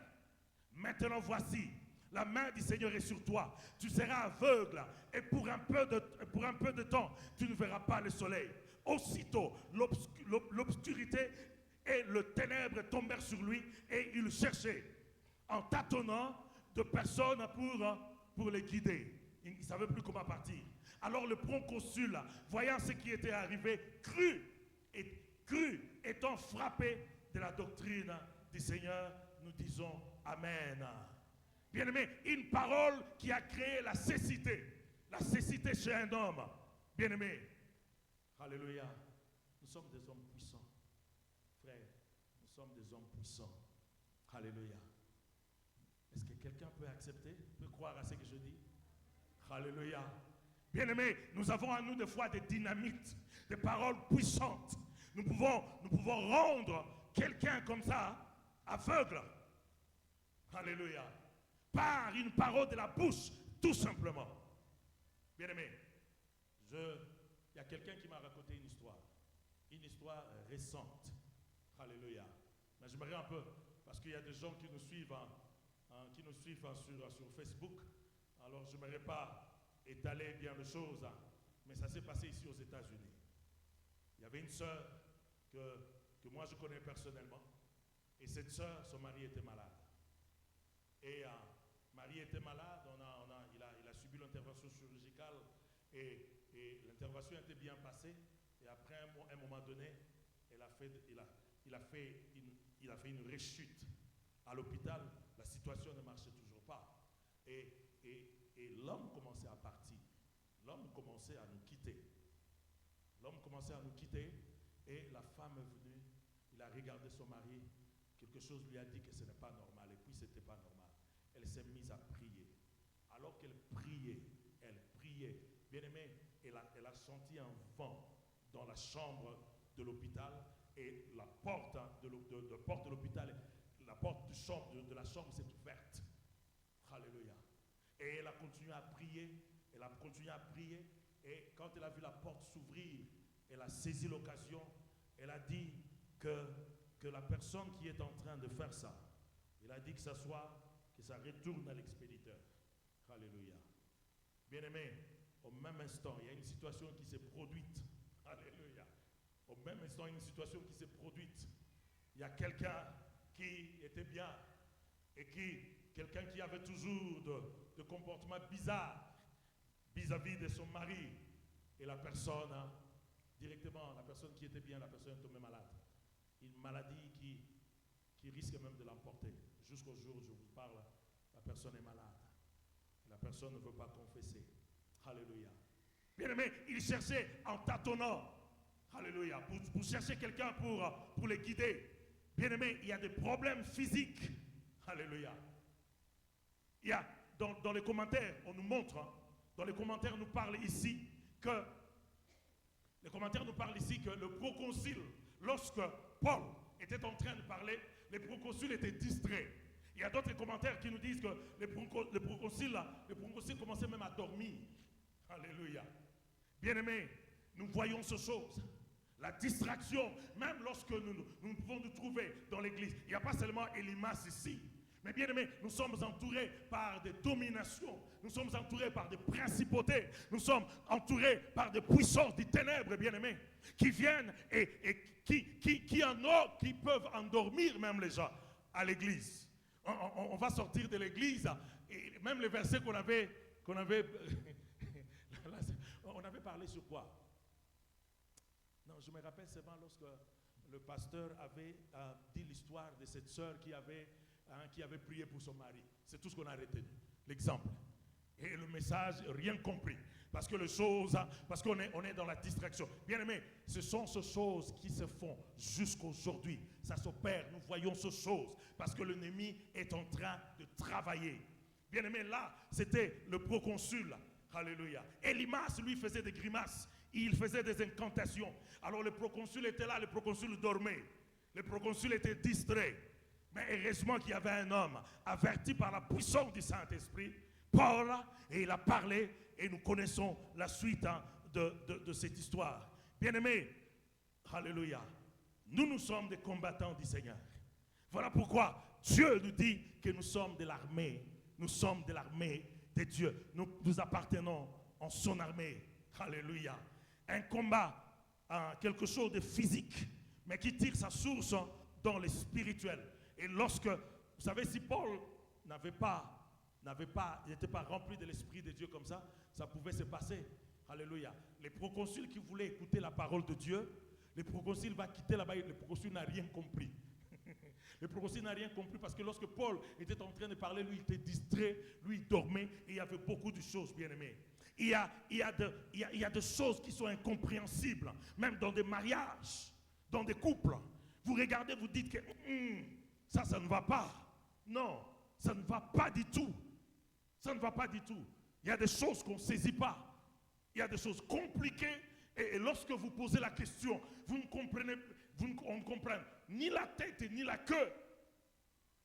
Maintenant voici, la main du Seigneur est sur toi. Tu seras aveugle et pour un peu de temps, tu ne verras pas le soleil. Aussitôt, l'obscurité et le ténèbre tombèrent sur lui et il cherchait, en tâtonnant, de personnes pour les guider. Il ne savait plus comment partir. Alors le proconsul, voyant ce qui était arrivé, crut, étant frappé de la doctrine du Seigneur, nous disons Amen. Bien-aimé, une parole qui a créé la cécité chez un homme. Bien-aimé, alléluia, nous sommes des hommes puissants. Frère, nous sommes des hommes puissants. Alléluia. Est-ce que quelqu'un peut accepter, peut croire à ce que je dis? Alléluia. Bien-aimés, nous avons à nous des fois des dynamites, des paroles puissantes. Nous pouvons rendre quelqu'un comme ça aveugle. Alléluia. Par une parole de la bouche, tout simplement. Bien-aimé, il y a quelqu'un qui m'a raconté une histoire récente. Alléluia. Mais j'aimerais un peu, parce qu'il y a des gens qui nous suivent, sur Facebook. Alors je n'aimerais pas étaler bien les choses, mais ça s'est passé ici aux États-Unis. Il y avait une sœur que moi je connais personnellement. Et cette sœur, son mari était malade. Et Marie était malade, il a subi l'intervention chirurgicale et l'intervention était bien passée. Et après un moment donné, il a fait une rechute à l'hôpital. La situation ne marchait toujours pas. Et l'homme commençait à partir. L'homme commençait à nous quitter. L'homme commençait à nous quitter et la femme est venue. Il a regardé son mari. Quelque chose lui a dit que ce n'est pas normal. Et puis, ce n'était pas normal. Elle s'est mise à prier. Alors qu'elle priait, bien aimé, elle a senti un vent dans la chambre de l'hôpital et la porte de l'hôpital, la porte de la chambre s'est ouverte. Alléluia. Et elle a continué à prier, et quand elle a vu la porte s'ouvrir, elle a saisi l'occasion, elle a dit que la personne qui est en train de faire ça, elle a dit que ça retourne à l'expéditeur. Alléluia. Bien-aimé, au même instant, il y a une situation qui s'est produite. Alléluia. Au même instant, il y a une situation qui s'est produite. Il y a quelqu'un qui était bien et quelqu'un qui avait toujours de comportements bizarres vis-à-vis de son mari. Et la personne, directement, la personne qui était bien, la personne est tombée malade. Une maladie qui risque même de l'emporter. Jusqu'au jour où je vous parle, la personne est malade. La personne ne veut pas confesser. Alléluia. Bien-aimé, il cherchait en tâtonnant. Alléluia. Pour chercher quelqu'un pour les guider. Bien-aimé, il y a des problèmes physiques. Alléluia. Il y a, dans les commentaires, on nous montre, dans les commentaires, nous parle ici que le proconsul, lorsque Paul était en train de parler, les proconsuls étaient distraits. Il y a d'autres commentaires qui nous disent que les proconsuls commençaient même à dormir. Alléluia. Bien-aimés, nous voyons ces choses. La distraction, même lorsque nous pouvons nous trouver dans l'église. Il n'y a pas seulement Elimas ici. Mais bien aimés, nous sommes entourés par des dominations. Nous sommes entourés par des principautés. Nous sommes entourés par des puissances des ténèbres, bien aimés, qui viennent et qui peuvent endormir même les gens à l'église. On va sortir de l'église et même les versets qu'on avait on avait parlé sur quoi? Non, je me rappelle seulement lorsque le pasteur avait dit l'histoire de cette sœur qui avait prié pour son mari. C'est tout ce qu'on a retenu, l'exemple. Et le message, rien compris. Parce qu'on est dans la distraction. Bien aimé, ce sont ces choses qui se font jusqu'aujourd'hui. Ça s'opère, nous voyons ces choses. Parce que l'ennemi est en train de travailler. Bien aimé, là, c'était le proconsul. Alléluia. Elimas, lui, faisait des grimaces. Il faisait des incantations. Alors le proconsul était là, le proconsul dormait. Le proconsul était distrait. Mais heureusement qu'il y avait un homme averti par la puissance du Saint-Esprit, Paul, et il a parlé, et nous connaissons la suite de cette histoire. Bien-aimés, alléluia, nous sommes des combattants du Seigneur. Voilà pourquoi Dieu nous dit que nous sommes de l'armée. Nous sommes de l'armée de Dieu. Nous appartenons en son armée. Alléluia. Un combat, quelque chose de physique, mais qui tire sa source dans le spirituel. Et lorsque, vous savez, si Paul n'était pas rempli de l'Esprit de Dieu comme ça, ça pouvait se passer. Alléluia. Les proconsuls qui voulaient écouter la parole de Dieu, le proconsul va quitter là-bas et le proconsul n'a rien compris. Le proconsul n'a rien compris parce que lorsque Paul était en train de parler, lui, il était distrait, lui, il dormait et il y avait beaucoup de choses, bien aimées. Il y a des choses qui sont incompréhensibles, même dans des mariages, dans des couples. Vous regardez, vous dites que ça ne va pas. Non, ça ne va pas du tout. Ça ne va pas du tout. Il y a des choses qu'on ne saisit pas. Il y a des choses compliquées. Et lorsque vous posez la question, on ne comprend ni la tête ni la queue.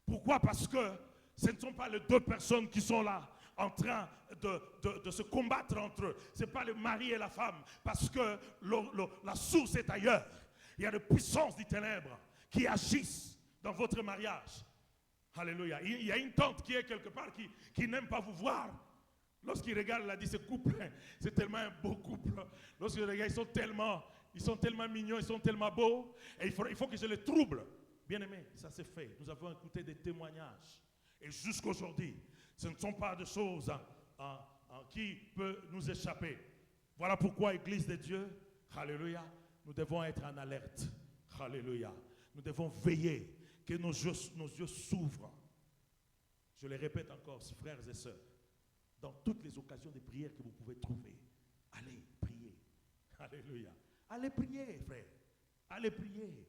Pourquoi? Parce que ce ne sont pas les deux personnes qui sont là en train de se combattre entre eux. Ce n'est pas le mari et la femme. Parce que la source est ailleurs. Il y a des puissances des ténèbres qui agissent dans votre mariage. Alléluia. Il y a une tante qui est quelque part qui n'aime pas vous voir. Lorsqu'il regarde, il a dit ce couple, c'est tellement un beau couple. Lorsqu'il regarde, ils sont tellement mignons, ils sont tellement beaux. Et il faut que je les trouble. Bien-aimés, ça s'est fait. Nous avons écouté des témoignages. Et jusqu'aujourd'hui, ce ne sont pas des choses qui peuvent nous échapper. Voilà pourquoi, Église de Dieu, alléluia, nous devons être en alerte. Alléluia. Nous devons veiller que nos yeux s'ouvrent. Je le répète encore, frères et sœurs, dans toutes les occasions de prière que vous pouvez trouver, allez prier. Alléluia. Allez prier, frère. Allez prier.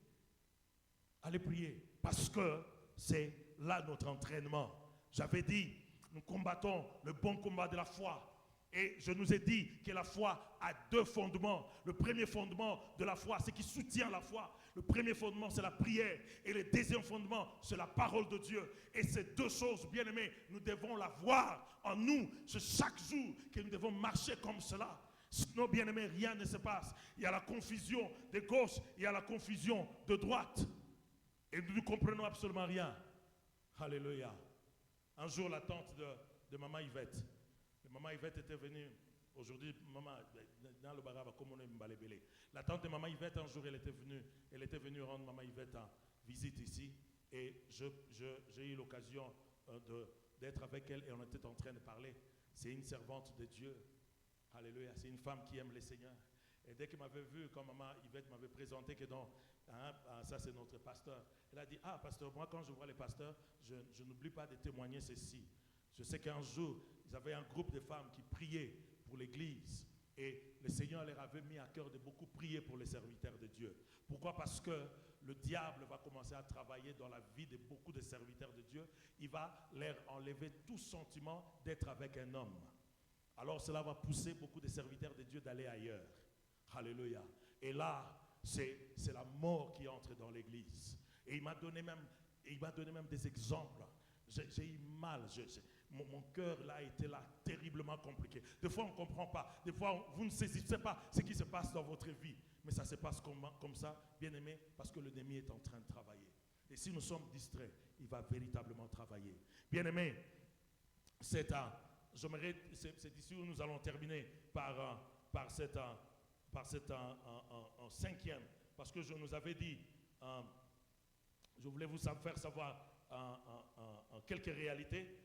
Allez prier. Parce que c'est là notre entraînement. J'avais dit, nous combattons le bon combat de la foi. Et je nous ai dit que la foi a deux fondements. Le premier fondement de la foi, c'est qui soutient la foi. Le premier fondement, c'est la prière. Et le deuxième fondement, c'est la parole de Dieu. Et ces deux choses, bien aimés, nous devons la voir en nous. C'est chaque jour que nous devons marcher comme cela. Sinon, bien aimés, rien ne se passe. Il y a la confusion de gauche, il y a la confusion de droite. Et nous ne comprenons absolument rien. Alléluia. Un jour, la tante de maman Yvette, maman Yvette était venue, aujourd'hui, maman, dans le baraba, comme on est mbalébélé. La tante de maman Yvette, un jour, elle était venue rendre maman Yvette en visite ici. Et j'ai eu l'occasion d'être avec elle et on était en train de parler. C'est une servante de Dieu. Alléluia. C'est une femme qui aime le Seigneur. Et dès qu'elle m'avait vu, quand maman Yvette m'avait présenté que ça c'est notre pasteur, elle a dit, ah pasteur, moi quand je vois les pasteurs, je n'oublie pas de témoigner ceci. Je sais qu'un jour, ils avaient un groupe de femmes qui priaient pour l'église. Et le Seigneur leur avait mis à cœur de beaucoup prier pour les serviteurs de Dieu. Pourquoi? Parce que le diable va commencer à travailler dans la vie de beaucoup de serviteurs de Dieu. Il va leur enlever tout sentiment d'être avec un homme. Alors cela va pousser beaucoup de serviteurs de Dieu d'aller ailleurs. Alléluia. Et là, c'est la mort qui entre dans l'église. Et il m'a donné même des exemples. J'ai eu mal. Mon cœur là était là terriblement compliqué. Des fois, on ne comprend pas. Des fois, vous ne saisissez pas ce qui se passe dans votre vie. Mais ça se passe comme ça, bien aimé, parce que l'ennemi est en train de travailler. Et si nous sommes distraits, il va véritablement travailler. Bien aimé, c'est ici où nous allons terminer par cette cinquième. Parce que je nous avais dit, je voulais vous faire savoir quelques réalités.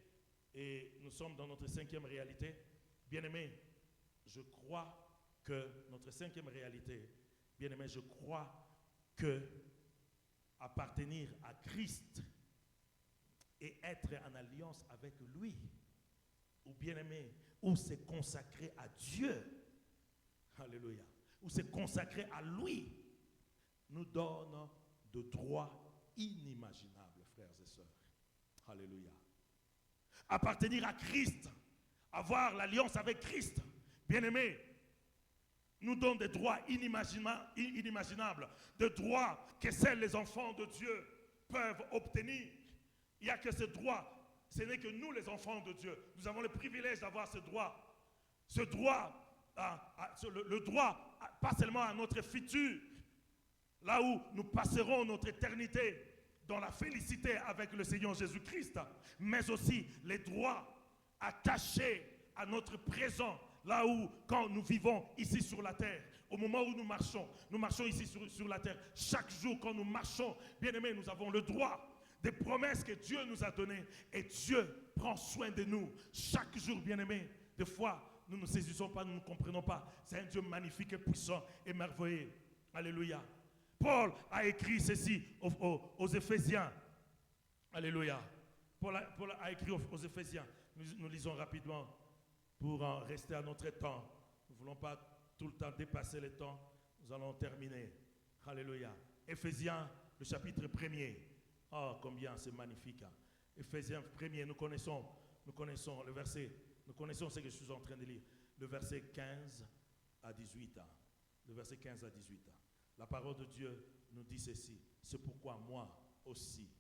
Et nous sommes dans notre cinquième réalité. Bien-aimés, je crois que notre cinquième réalité, bien-aimés, je crois que appartenir à Christ et être en alliance avec lui, ou bien-aimé, ou se consacrer à Dieu, alléluia, ou se consacrer à lui, nous donne de droits inimaginables, frères et sœurs. Alléluia. Appartenir à Christ, avoir l'alliance avec Christ, bien-aimé, nous donne des droits inimaginables, des droits que seuls les enfants de Dieu peuvent obtenir. Il n'y a que ces droits, ce n'est que nous les enfants de Dieu. Nous avons le privilège d'avoir ce droit. Ce droit, le droit, pas seulement à notre futur, là où nous passerons notre éternité, dans la félicité avec le Seigneur Jésus-Christ, mais aussi les droits attachés à notre présent, là où, quand nous vivons ici sur la terre, au moment où nous marchons ici sur la terre, chaque jour quand nous marchons, bien aimés, nous avons le droit des promesses que Dieu nous a données et Dieu prend soin de nous. Chaque jour, bien aimés, des fois, nous ne saisissons pas, nous ne comprenons pas. C'est un Dieu magnifique et puissant et merveilleux. Alléluia. Paul a écrit ceci aux Éphésiens. Alléluia. Paul a écrit aux Éphésiens. Nous lisons rapidement pour rester à notre temps. Nous ne voulons pas tout le temps dépasser le temps. Nous allons terminer. Alléluia. Éphésiens, le chapitre 1er. Oh, combien c'est magnifique. Éphésiens 1er, nous connaissons le verset. Nous connaissons ce que je suis en train de lire. Le verset 15 à 18. Le verset 15 à 18. La parole de Dieu nous dit ceci. C'est pourquoi moi aussi,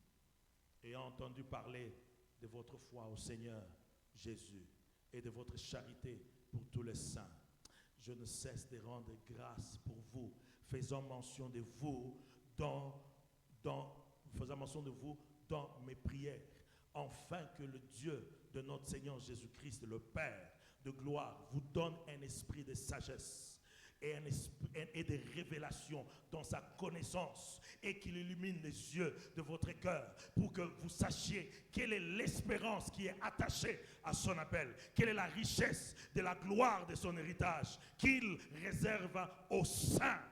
ayant entendu parler de votre foi au Seigneur Jésus et de votre charité pour tous les saints, je ne cesse de rendre grâce pour vous, faisant mention de vous dans mes prières, afin que le Dieu de notre Seigneur Jésus-Christ, le Père de gloire, vous donne un esprit de sagesse et des révélations dans sa connaissance et qu'il illumine les yeux de votre cœur pour que vous sachiez quelle est l'espérance qui est attachée à son appel, quelle est la richesse de la gloire de son héritage qu'il réserve aux saints.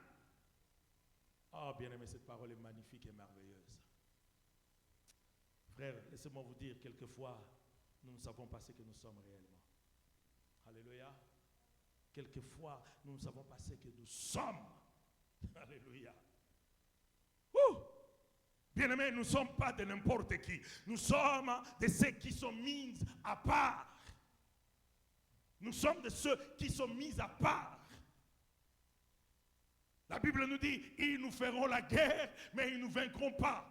Oh, bien-aimé, cette parole est magnifique et merveilleuse. Frère, laissez-moi vous dire, quelquefois, nous ne savons pas ce que nous sommes réellement. Alléluia. Quelquefois, nous ne savons pas ce que nous sommes. Alléluia. Bien-aimés, nous ne sommes pas de n'importe qui. Nous sommes de ceux qui sont mis à part. Nous sommes de ceux qui sont mis à part. La Bible nous dit, ils nous feront la guerre, mais ils ne nous vaincront pas.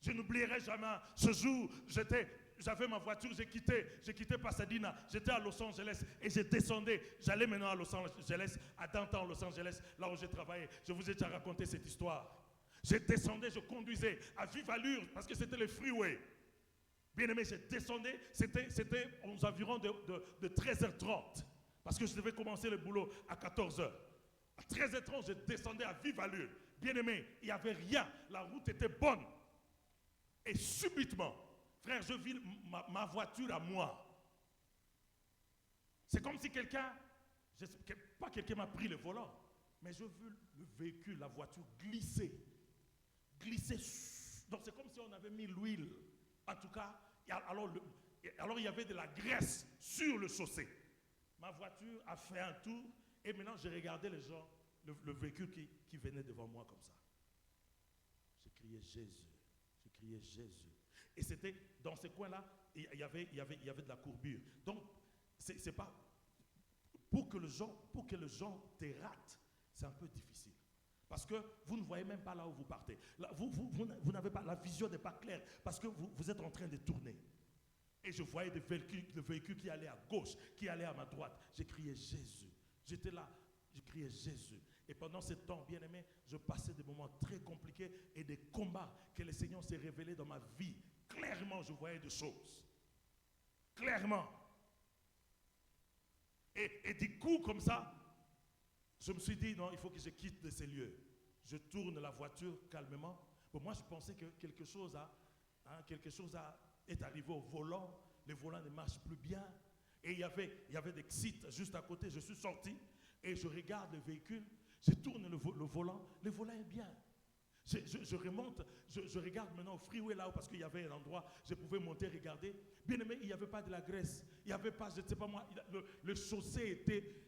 Je n'oublierai jamais ce jour, j'avais ma voiture, j'ai quitté Pasadena, j'étais à Los Angeles et je descendais. J'allais maintenant à Los Angeles, à Downtown Los Angeles, là où j'ai travaillé. Je vous ai déjà raconté cette histoire. Je descendais, je conduisais à vive allure parce que c'était le freeway. Bien aimé, je descendais, c'était aux environs de 13h30 parce que je devais commencer le boulot à 14h. À 13h30, je descendais à vive allure. Bien aimé, il n'y avait rien, la route était bonne. Et subitement, frère, je vis ma voiture à moi. C'est comme si pas quelqu'un m'a pris le volant, mais je vis le véhicule, la voiture glisser. Donc c'est comme si on avait mis l'huile. En tout cas, alors il y avait de la graisse sur le chaussée. Ma voiture a fait un tour et maintenant je regardais les gens, le véhicule qui venait devant moi comme ça. J'ai crié Jésus. Je criais Jésus. Et c'était dans ce coin-là, il y avait de la courbure. Donc, c'est pas pour que les gens te ratent, c'est un peu difficile. Parce que vous ne voyez même pas là où vous partez. Là, vous n'avez pas, la vision n'est pas claire parce que vous êtes en train de tourner. Et je voyais des véhicules qui allaient à gauche, qui allaient à ma droite. J'ai crié Jésus. J'étais là, je criais Jésus. Et pendant ce temps, bien aimé, je passais des moments très compliqués et des combats que le Seigneur s'est révélé dans ma vie. Clairement, je voyais des choses. Clairement. Et du coup, comme ça, je me suis dit, non, il faut que je quitte de ces lieux. Je tourne la voiture calmement. Pour moi, je pensais que quelque chose est arrivé au volant. Le volant ne marche plus bien. Et il y avait des sites juste à côté. Je suis sorti et je regarde le véhicule. Je tourne le volant est bien. Je remonte, je regarde maintenant au freeway là-haut parce qu'il y avait un endroit, je pouvais monter, regarder. Bien aimé, il n'y avait pas de la graisse. Il n'y avait pas, je ne sais pas moi, le chaussée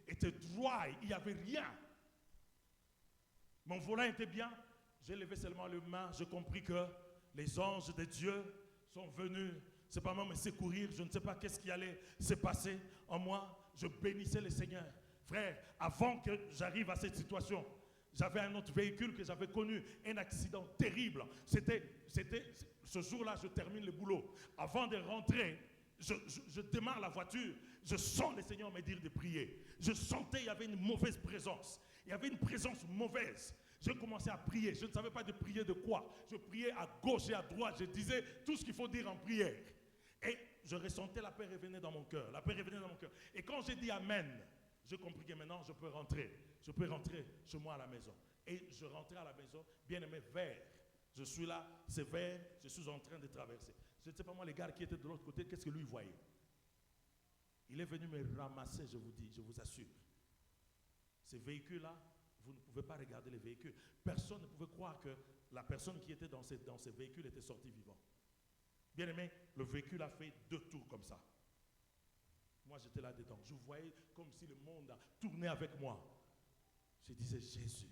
était dry, il n'y avait rien. Mon volant était bien. J'ai levé seulement les mains, j'ai compris que les anges de Dieu sont venus, c'est pas moi me secourir, je ne sais pas qu'est-ce qui allait se passer en moi. Je bénissais le Seigneur. Frère, avant que j'arrive à cette situation, j'avais un autre véhicule que j'avais connu, un accident terrible. C'était ce jour-là, je termine le boulot. Avant de rentrer, je démarre la voiture. Je sens le Seigneur me dire de prier. Je sentais qu'il y avait une mauvaise présence. Il y avait une présence mauvaise. Je commençais à prier. Je ne savais pas de prier de quoi. Je priais à gauche et à droite. Je disais tout ce qu'il faut dire en prière. Et je ressentais la paix revenir dans mon cœur. La paix revenait dans mon cœur. Et quand j'ai dit Amen, j'ai compris que maintenant je peux rentrer. Je peux rentrer chez moi à la maison. Et je rentrais à la maison, bien aimé, vert. Je suis là, c'est vert, je suis en train de traverser. Je ne sais pas moi, les gars qui étaient de l'autre côté, qu'est-ce que lui voyait? Il est venu me ramasser, je vous dis, je vous assure. Ces véhicules-là, vous ne pouvez pas regarder les véhicules. Personne ne pouvait croire que la personne qui était dans ces véhicules était sortie vivant. Bien aimé, le véhicule a fait 2 tours comme ça. Moi, j'étais là-dedans. Je voyais comme si le monde a tourné avec moi. Je disais, Jésus.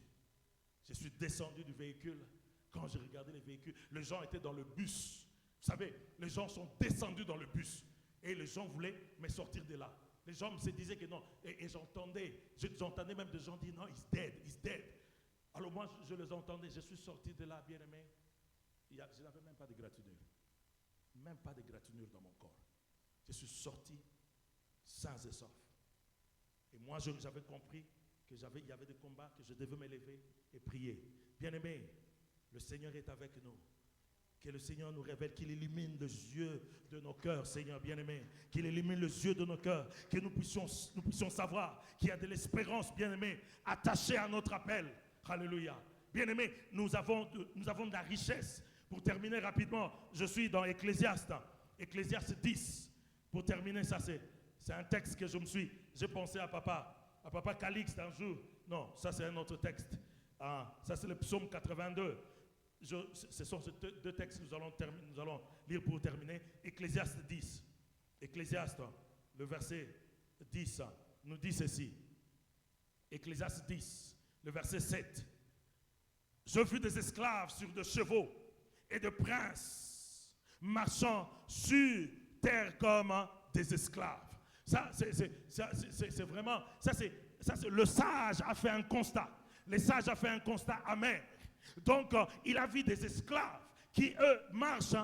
Je suis descendu du véhicule. Quand j'ai regardé les véhicules, les gens étaient dans le bus. Vous savez, les gens sont descendus dans le bus. Et les gens voulaient me sortir de là. Les gens se disaient que non. Et j'entendais même des gens dire, non, he's dead. Alors moi, je les entendais. Je suis sorti de là, bien aimé. Je n'avais même pas de gratinure. Même pas de gratinure dans mon corps. Je suis sorti sans et sauf. Et moi, j'avais compris qu'il y avait des combats, que je devais me lever et prier. Bien-aimé, le Seigneur est avec nous. Que le Seigneur nous révèle, qu'il illumine les yeux de nos cœurs, Seigneur bien-aimé. Qu'il illumine les yeux de nos cœurs. Que nous puissions savoir qu'il y a de l'espérance, bien-aimé, attachée à notre appel. Alléluia. Bien-aimé, nous avons de la richesse. Pour terminer rapidement, je suis dans Ecclésiaste. Ecclésiaste 10. Pour terminer, ça c'est un texte que j'ai pensé à Papa Calixte un jour. Non, ça c'est un autre texte. Ça c'est le psaume 82. Ce sont ces deux textes que nous allons lire pour terminer. Ecclésiaste 10. Ecclésiaste, le verset 10, nous dit ceci. Ecclésiaste 10, le verset 7. Je vis des esclaves sur des chevaux et des princes marchant sur terre comme des esclaves. Ça, c'est vraiment, le sage a fait un constat. Le sage a fait un constat amer. Donc, il a vu des esclaves qui, eux, marchent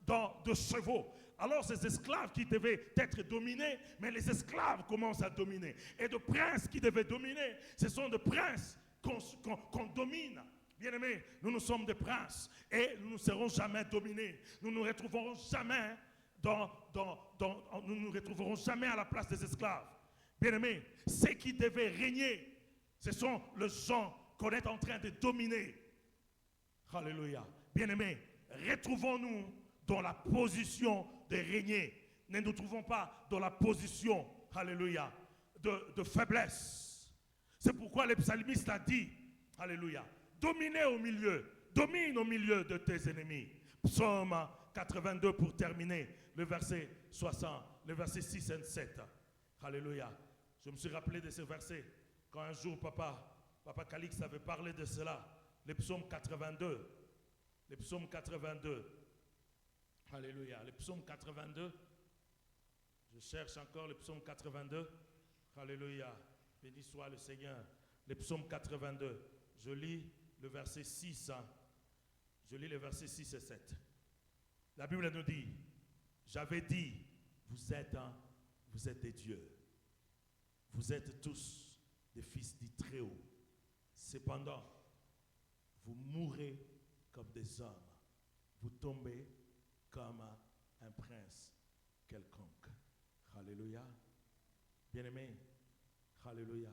dans des chevaux. Alors, ces esclaves qui devaient être dominés, mais les esclaves commencent à dominer. Et de princes qui devaient dominer, ce sont des princes qu'on domine. Bien-aimés, nous sommes des princes et nous ne serons jamais dominés. Nous ne nous retrouverons jamais nous nous retrouverons jamais à la place des esclaves. Bien-aimés, ceux qui devaient régner, ce sont les gens qu'on est en train de dominer. Alléluia. Bien-aimés, retrouvons-nous dans la position de régner. Ne nous trouvons pas dans la position, alléluia, de faiblesse. C'est pourquoi le psalmiste a dit, alléluia, domine au milieu de tes ennemis. Psaume 82 pour terminer, le verset 60, le verset 6 et 7. Alléluia. Je me suis rappelé de ce verset quand un jour Papa Calixte avait parlé de cela. Le psaume 82. Le psaume 82. Alléluia. Le psaume 82. Je cherche encore le psaume 82. Alléluia. Béni soit le Seigneur. Le psaume 82. Je lis le verset 6. Je lis le verset 6 et 7. La Bible nous dit, j'avais dit, vous êtes des dieux. Vous êtes tous des fils du Très-Haut. Cependant, vous mourrez comme des hommes. Vous tombez comme un prince quelconque. Alléluia. Bien-aimé, alléluia.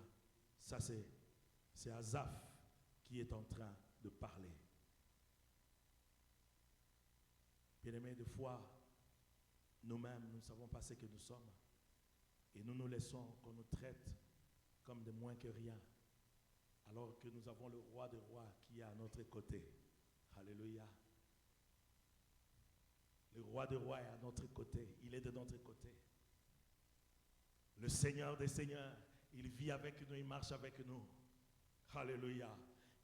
Ça, c'est Asaph qui est en train de parler. Bien-aimé, des fois, nous-mêmes, nous ne savons pas ce que nous sommes. Et nous nous laissons qu'on nous traite comme de moins que rien. Alors que nous avons le roi des rois qui est à notre côté. Alléluia. Le roi des rois est à notre côté. Il est de notre côté. Le Seigneur des seigneurs, il vit avec nous, il marche avec nous. Alléluia.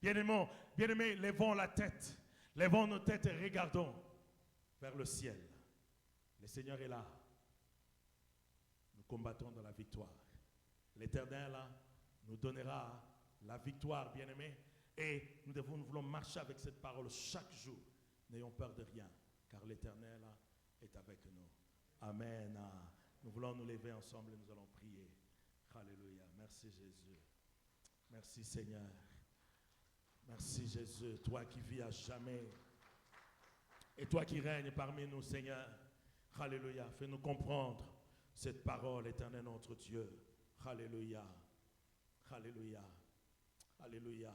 Bien-aimés, levons la tête. Levons nos têtes et regardons vers le ciel. Le Seigneur est là. Nous combattons dans la victoire. L'Éternel nous donnera la victoire, bien-aimés. Et nous voulons marcher avec cette parole chaque jour. N'ayons peur de rien, car l'Éternel est avec nous. Amen. Nous voulons nous lever ensemble et nous allons prier. Alléluia. Merci Jésus. Merci Seigneur. Merci Jésus, toi qui vis à jamais. Et toi qui règnes parmi nous, Seigneur. Alléluia. Fais-nous comprendre cette parole, Éternel notre Dieu. Alléluia. Alléluia. Alléluia.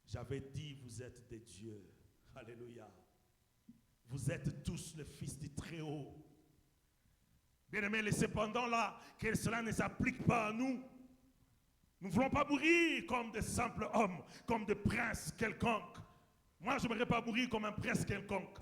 J'avais dit, vous êtes des dieux. Alléluia. Vous êtes tous les fils du Très-Haut. Bien-aimés, cependant là, que cela ne s'applique pas à nous. Nous ne voulons pas mourir comme des simples hommes, comme des princes quelconques. Moi, je n'aimerais pas mourir comme un prince quelconque.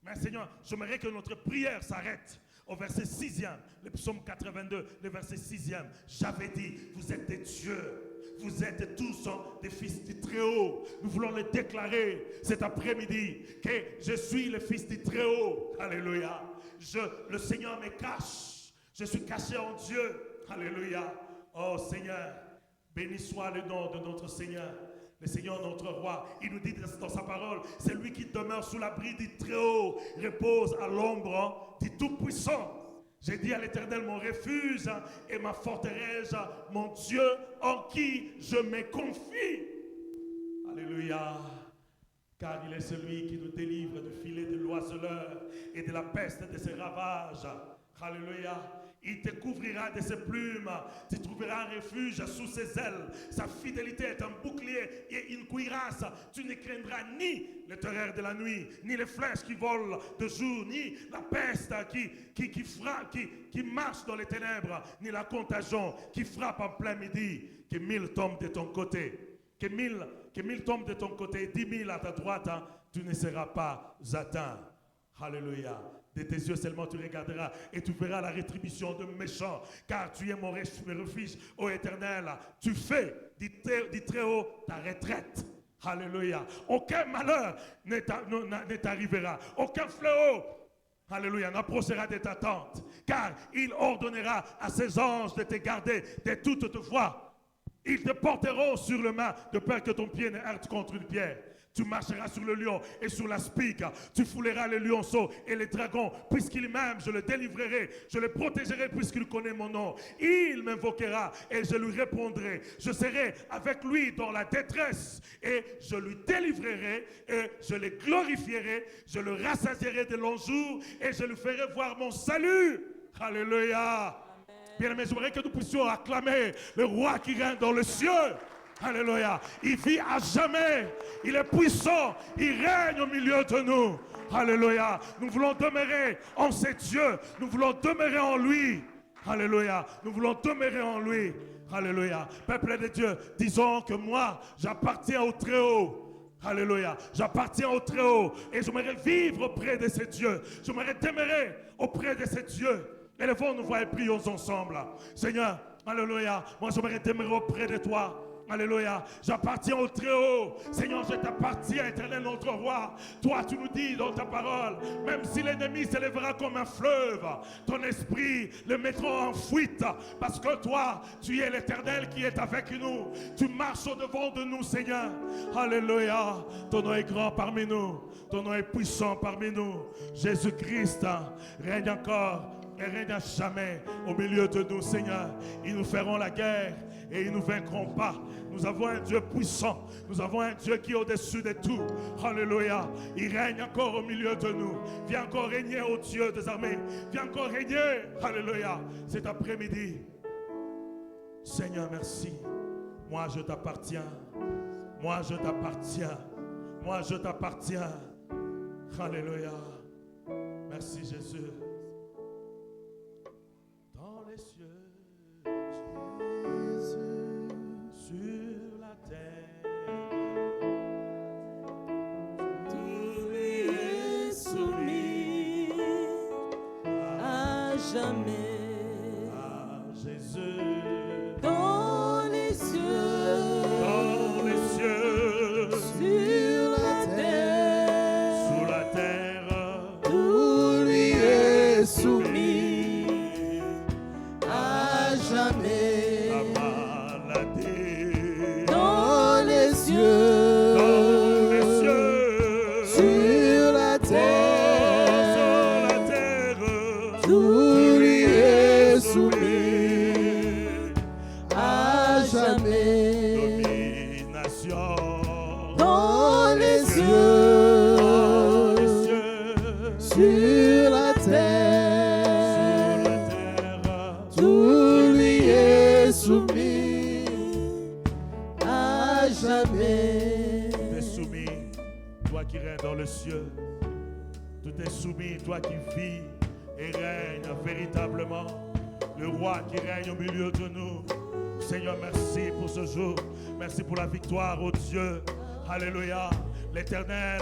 Mais Seigneur, j'aimerais que notre prière s'arrête au verset 6e, le psaume 82, le verset 6e. J'avais dit, vous êtes des dieux. Vous êtes tous des fils du Très-Haut. Nous voulons le déclarer cet après-midi que je suis le fils du Très-Haut. Alléluia. Le Seigneur me cache. Je suis caché en Dieu. Alléluia. Oh Seigneur, béni soit le nom de notre Seigneur. Le Seigneur notre roi, il nous dit dans sa parole, c'est lui qui demeure sous l'abri du Très-Haut, repose à l'ombre du Tout-Puissant. J'ai dit à l'Éternel, mon refuge et ma forteresse, mon Dieu en qui je me confie. Alléluia. car il est celui qui nous délivre du filet de l'oiseleur et de la peste de ses ravages. Alléluia. Il te couvrira de ses plumes, tu trouveras un refuge sous ses ailes. Sa fidélité est un bouclier et une cuirasse. Tu ne craindras ni les terreurs de la nuit, ni les flèches qui volent de jour, ni la peste qui marche dans les ténèbres, ni la contagion qui frappe en plein midi. Que 1000 tombent de ton côté, que 1000 tombent de ton côté et 10 000 à ta droite, tu ne seras pas atteint. Alléluia. De tes yeux seulement tu regarderas et tu verras la rétribution de méchants, car tu es mon refuge, ô Éternel. Tu fais du très haut ta retraite. Alléluia. Aucun malheur ne t'arrivera, aucun fléau, alléluia, n'approchera de ta tente, car il ordonnera à ses anges de te garder de toutes tes voies. Ils te porteront sur le main de peur que ton pied ne heurte contre une pierre. Tu marcheras sur le lion et sur la spique. Tu fouleras les lionceaux et les dragons, puisqu'il m'aime, je le délivrerai. Je le protégerai puisqu'il connaît mon nom. Il m'invoquera et je lui répondrai. Je serai avec lui dans la détresse et je lui délivrerai et je le glorifierai. Je le rassasierai de longs jours et je lui ferai voir mon salut. Alléluia. Bien-aimés, j'aimerais que nous puissions acclamer le roi qui règne dans le ciel. Alléluia. Il vit à jamais. Il est puissant. Il règne au milieu de nous. Alléluia. Nous voulons demeurer en ces dieux. Nous voulons demeurer en lui. Alléluia. Nous voulons demeurer en lui. Alléluia. Peuple de Dieu, disons que moi, j'appartiens au Très-Haut. Alléluia. J'appartiens au Très-Haut. Et j'aimerais vivre auprès de ces dieux. J'aimerais demeurer auprès de ces dieux. Élevons nos voix et prions ensemble. Seigneur, alléluia. Moi, j'aimerais demeurer auprès de toi. Alléluia, j'appartiens au Très-Haut. Seigneur, je t'appartiens, Éternel notre roi. Toi, tu nous dis dans ta parole, même si l'ennemi s'élèvera comme un fleuve, ton esprit le mettra en fuite. Parce que toi, tu es l'Éternel qui est avec nous. Tu marches au-devant de nous, Seigneur. Alléluia, ton nom est grand parmi nous. Ton nom est puissant parmi nous. Jésus-Christ règne encore et règne à jamais au milieu de nous, Seigneur. Ils nous feront la guerre et ils ne nous vaincront pas. Nous avons un Dieu puissant. Nous avons un Dieu qui est au-dessus de tout. Alléluia. Il règne encore au milieu de nous. Viens encore régner, ô Dieu des armées. Viens encore régner. Alléluia. Cet après-midi. Seigneur, merci. Moi, je t'appartiens. Moi, je t'appartiens. Moi, je t'appartiens. Alléluia. Merci, Jésus. Dans les cieux. Sur la terre, tout lui est soumis à jamais. À Jésus, Dans les cieux, sur la terre, sous la terre, tout lui est soumis à jamais. Dans les cieux, sur la terre, tout lui est soumis à jamais. Domination. Dans les cieux, sur la terre, tout lui est soumis à jamais. Tout est soumis, toi qui règnes dans le ciel. Tout est soumis, toi qui vis et règnes véritablement. Le roi qui règne au milieu de nous. Seigneur, merci pour ce jour. Merci pour la victoire, oh Dieu. Alléluia. L'Éternel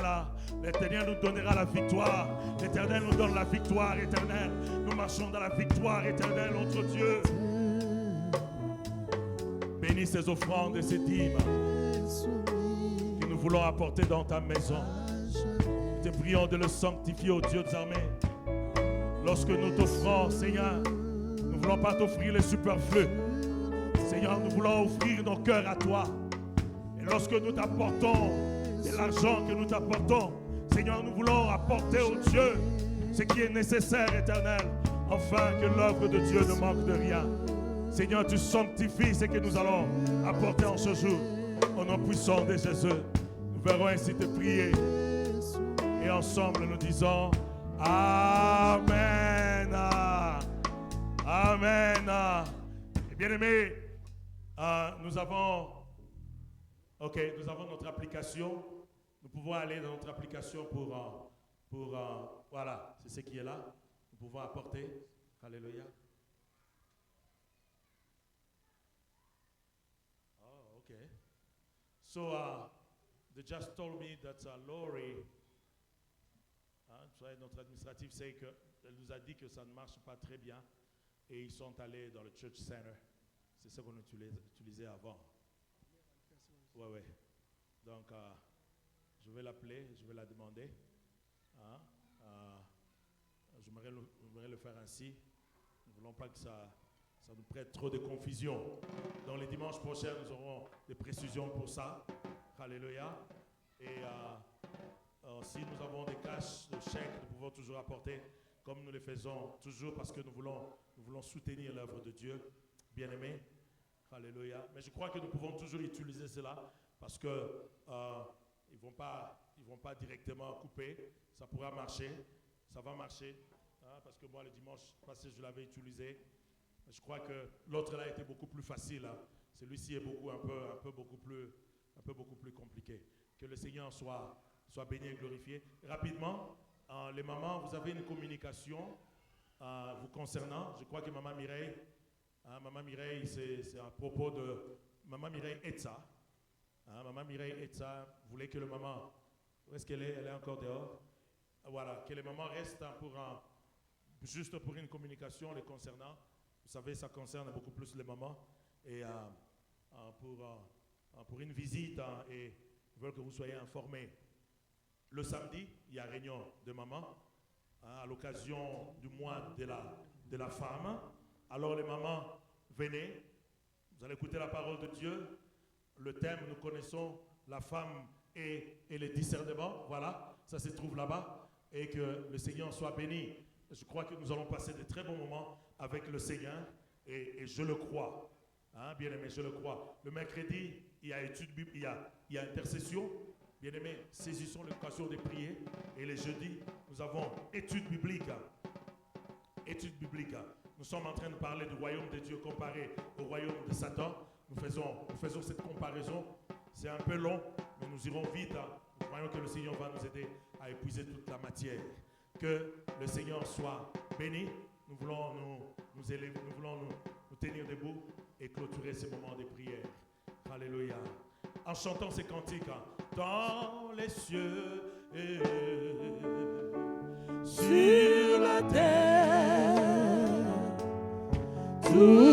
nous donnera la victoire. L'Éternel nous donne la victoire éternelle. Nous marchons dans la victoire éternelle, notre Dieu. Bénis ces offrandes et ces dîmes que nous voulons apporter dans ta maison. Nous te prions de le sanctifier, ô Dieu des armées. Lorsque nous t'offrons, Seigneur, nous ne voulons pas t'offrir les superflus. Seigneur, nous voulons offrir nos cœurs à toi. Et lorsque nous t'apportons de l'argent que nous t'apportons, Seigneur, nous voulons apporter au Dieu ce qui est nécessaire, éternel, afin que l'œuvre de Dieu ne manque de rien. Seigneur, tu sanctifies ce que nous allons apporter en ce jour. Au nom puissant de Jésus, nous verrons ainsi te prier. Et ensemble, nous disons Amen. Amen. Et bien aimé, nous avons notre application. Nous pouvons aller dans notre application pour voilà, c'est ce qui est là. Nous pouvons apporter. Alléluia. Oh, okay. So, they just told me that Laurie, notre administratif, elle nous a dit que ça ne marche pas très bien et ils sont allés dans le Church Center. C'est ce qu'on utilisait avant. Ouais. Donc, je vais l'appeler, je vais la demander. J'aimerais le faire ainsi. Nous ne voulons pas que ça nous prête trop de confusion. Dans les dimanches prochains, nous aurons des précisions pour ça. Alléluia. Et si nous avons des cash, des chèques, nous pouvons toujours apporter, comme nous le faisons toujours, parce que nous voulons soutenir l'œuvre de Dieu. Bien-aimés. Alléluia. Mais je crois que nous pouvons toujours utiliser cela, parce que ils vont pas directement couper. Ça pourra marcher. Ça va marcher. Parce que moi, le dimanche passé, je l'avais utilisé. Je crois que l'autre là était beaucoup plus facile. Celui-ci est un peu beaucoup plus compliqué. Que le Seigneur soit béni et glorifié. Rapidement, les mamans, vous avez une communication vous concernant. Je crois que Maman Mireille, c'est à propos de Maman Mireille Etsa. Maman Mireille Etsa voulait que le maman, où est-ce qu'elle est? Elle est encore dehors. Voilà, que les mamans restent juste pour une communication les concernant. Vous savez, ça concerne beaucoup plus les mamans. Et pour une visite, et ils veulent que vous soyez informés. Le samedi, il y a réunion de mamans à l'occasion du mois de la femme. Alors les mamans, venez, vous allez écouter la parole de Dieu. Le thème, nous connaissons la femme et le discernement. Voilà, ça se trouve là-bas. Et que le Seigneur soit béni. Je crois que nous allons passer de très bons moments avec le Seigneur. Et je le crois. Bien aimé, je le crois. Le mercredi, il y a étude biblique, il y a intercession. Bien aimé, saisissons l'occasion de prier. Et les jeudis, nous avons étude biblique. Étude biblique. Nous sommes en train de parler du royaume de Dieu comparé au royaume de Satan. Nous faisons cette comparaison. C'est un peu long, mais nous irons vite. Nous croyons que le Seigneur va nous aider à épuiser toute la matière. Que le Seigneur soit béni. Nous voulons nous élever, nous voulons nous tenir debout et clôturer ces moments de prière. Alléluia. En chantant ces cantiques, dans les cieux et sur la terre, tout